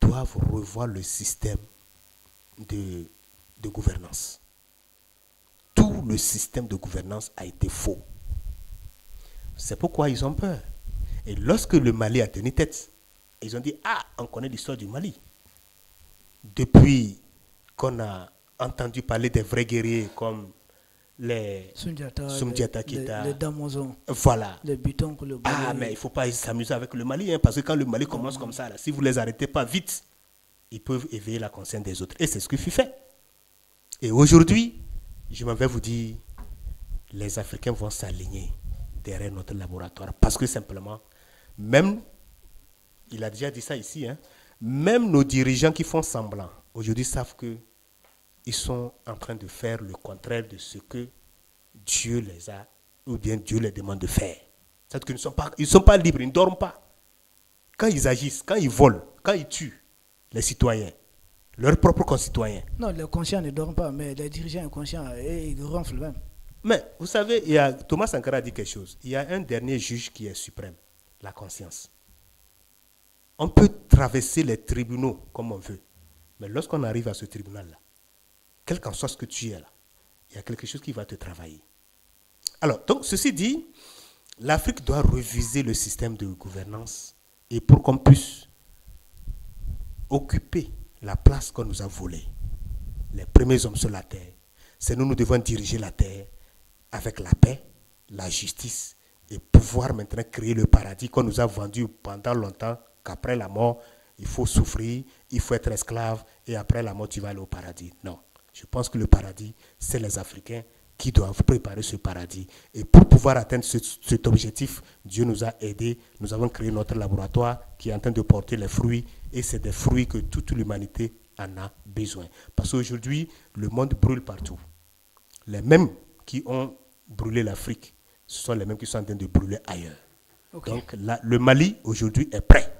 doivent revoir le système de gouvernance. Tout le système de gouvernance a été faux. C'est pourquoi ils ont peur. Et lorsque le Mali a tenu tête, ils ont dit, ah, on connaît l'histoire du Mali. Depuis qu'on a entendu parler des vrais guerriers comme les Soumdiata Keita, les Damozon, voilà. les Bitons, ah, mais il ne faut pas s'amuser avec le Mali, hein, parce que quand le Mali commence comme ça, là, si vous ne les arrêtez pas vite, ils peuvent éveiller la conscience des autres. Et c'est ce qui fut fait. Et aujourd'hui, je m'en vais vous dire, les Africains vont s'aligner derrière notre laboratoire. Parce que simplement, même, il a déjà dit ça ici, hein, même nos dirigeants qui font semblant, aujourd'hui savent qu'ils sont en train de faire le contraire de ce que Dieu les a, ou bien Dieu les demande de faire. C'est-à-dire qu'ils ne sont pas libres, ils ne dorment pas. Quand ils agissent, quand ils volent, quand ils tuent les citoyens, leurs propres concitoyens. Non, les conscients ne dorment pas, mais les dirigeants inconscients, ils ronflent même. Mais vous savez, Thomas Sankara a dit quelque chose. Il y a un dernier juge qui est suprême, la conscience. On peut traverser les tribunaux comme on veut, mais lorsqu'on arrive à ce tribunal-là, quel qu'en soit ce que tu es là, il y a quelque chose qui va te travailler. Alors, donc, ceci dit, l'Afrique doit reviser le système de gouvernance et pour qu'on puisse occuper la place qu'on nous a volée. Les premiers hommes sur la terre, c'est nous devons diriger la terre avec la paix, la justice et pouvoir maintenant créer le paradis qu'on nous a vendu pendant longtemps, qu'après la mort, il faut souffrir, il faut être esclave et après la mort, tu vas aller au paradis. Non, je pense que le paradis, c'est les Africains qui doivent préparer ce paradis. Et pour pouvoir atteindre cet objectif, Dieu nous a aidés. Nous avons créé notre laboratoire qui est en train de porter les fruits et c'est des fruits que toute l'humanité en a besoin. Parce qu'aujourd'hui, le monde brûle partout. Les mêmes qui ont brûlé l'Afrique, ce sont les mêmes qui sont en train de brûler ailleurs. Okay. Donc le Mali aujourd'hui est prêt.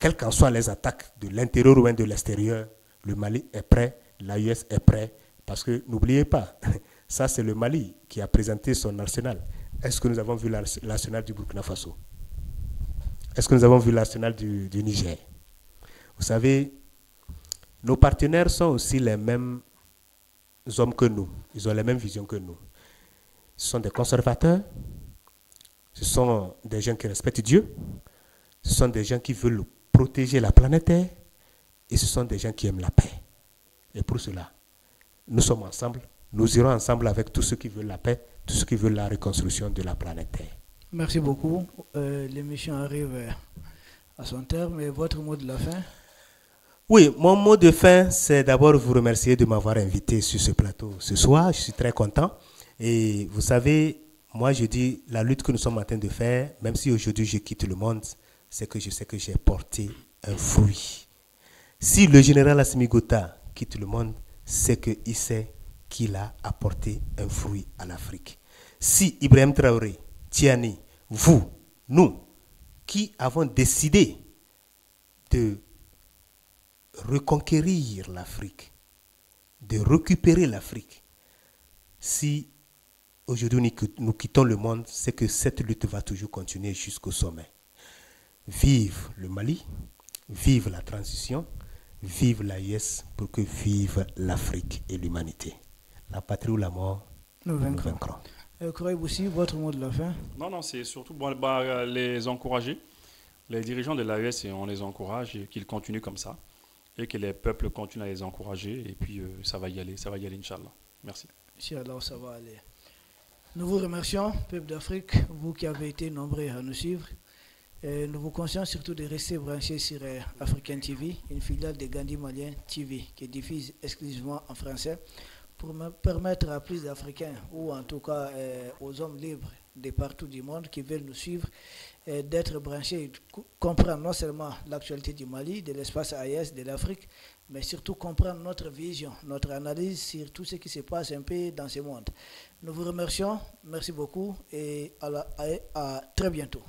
Quelles qu'en soient les attaques de l'intérieur ou de l'extérieur, le Mali est prêt, l'AES est prêt. Parce que n'oubliez pas, ça c'est le Mali qui a présenté son arsenal. Est-ce que nous avons vu l'arsenal du Burkina Faso? Est-ce que nous avons vu l'arsenal du Niger? Vous savez, nos partenaires sont aussi les mêmes hommes que nous. Ils ont les mêmes visions que nous. Ce sont des conservateurs, ce sont des gens qui respectent Dieu, ce sont des gens qui veulent protéger la planète Terre et ce sont des gens qui aiment la paix. Et pour cela, nous sommes ensemble, nous irons ensemble avec tous ceux qui veulent la paix, tous ceux qui veulent la reconstruction de la planète Terre. Merci beaucoup. L'émission arrive à son terme. Et votre mot de la fin? Oui, mon mot de fin, c'est d'abord vous remercier de m'avoir invité sur ce plateau ce soir. Je suis très content. Et vous savez, moi je dis, la lutte que nous sommes en train de faire, même si aujourd'hui je quitte le monde, c'est que je sais que j'ai porté un fruit. Si le général Assimi Goïta quitte le monde, c'est qu'il sait qu'il a apporté un fruit à l'Afrique. Si Ibrahim Traoré, Tiani, vous, nous, qui avons décidé de reconquérir l'Afrique, de récupérer l'Afrique, si aujourd'hui nous quittons le monde, c'est que cette lutte va toujours continuer jusqu'au sommet. Vive le Mali, vive la transition, vive l'AES pour que vive l'Afrique et l'humanité. La patrie ou la mort, nous vaincrons. Croyez aussi votre mot de la fin? Non, c'est surtout les encourager. Les dirigeants de l'AES, on les encourage et qu'ils continuent comme ça. Et que les peuples continuent à les encourager. Et puis, ça va y aller, Inch'Allah. Merci. Inch'Allah, ça va aller. Nous vous remercions, peuple d'Afrique, vous qui avez été nombreux à nous suivre. Et nous vous conseillons surtout de rester branchés sur African TV, une filiale de Gandhi Malien TV, qui diffuse exclusivement en français, pour permettre à plus d'Africains, ou en tout cas aux hommes libres de partout du monde qui veulent nous suivre, d'être branchés et comprendre non seulement l'actualité du Mali, de l'espace AES, de l'Afrique, mais surtout comprendre notre vision, notre analyse sur tout ce qui se passe un peu dans ce monde. Nous vous remercions, merci beaucoup et à très bientôt.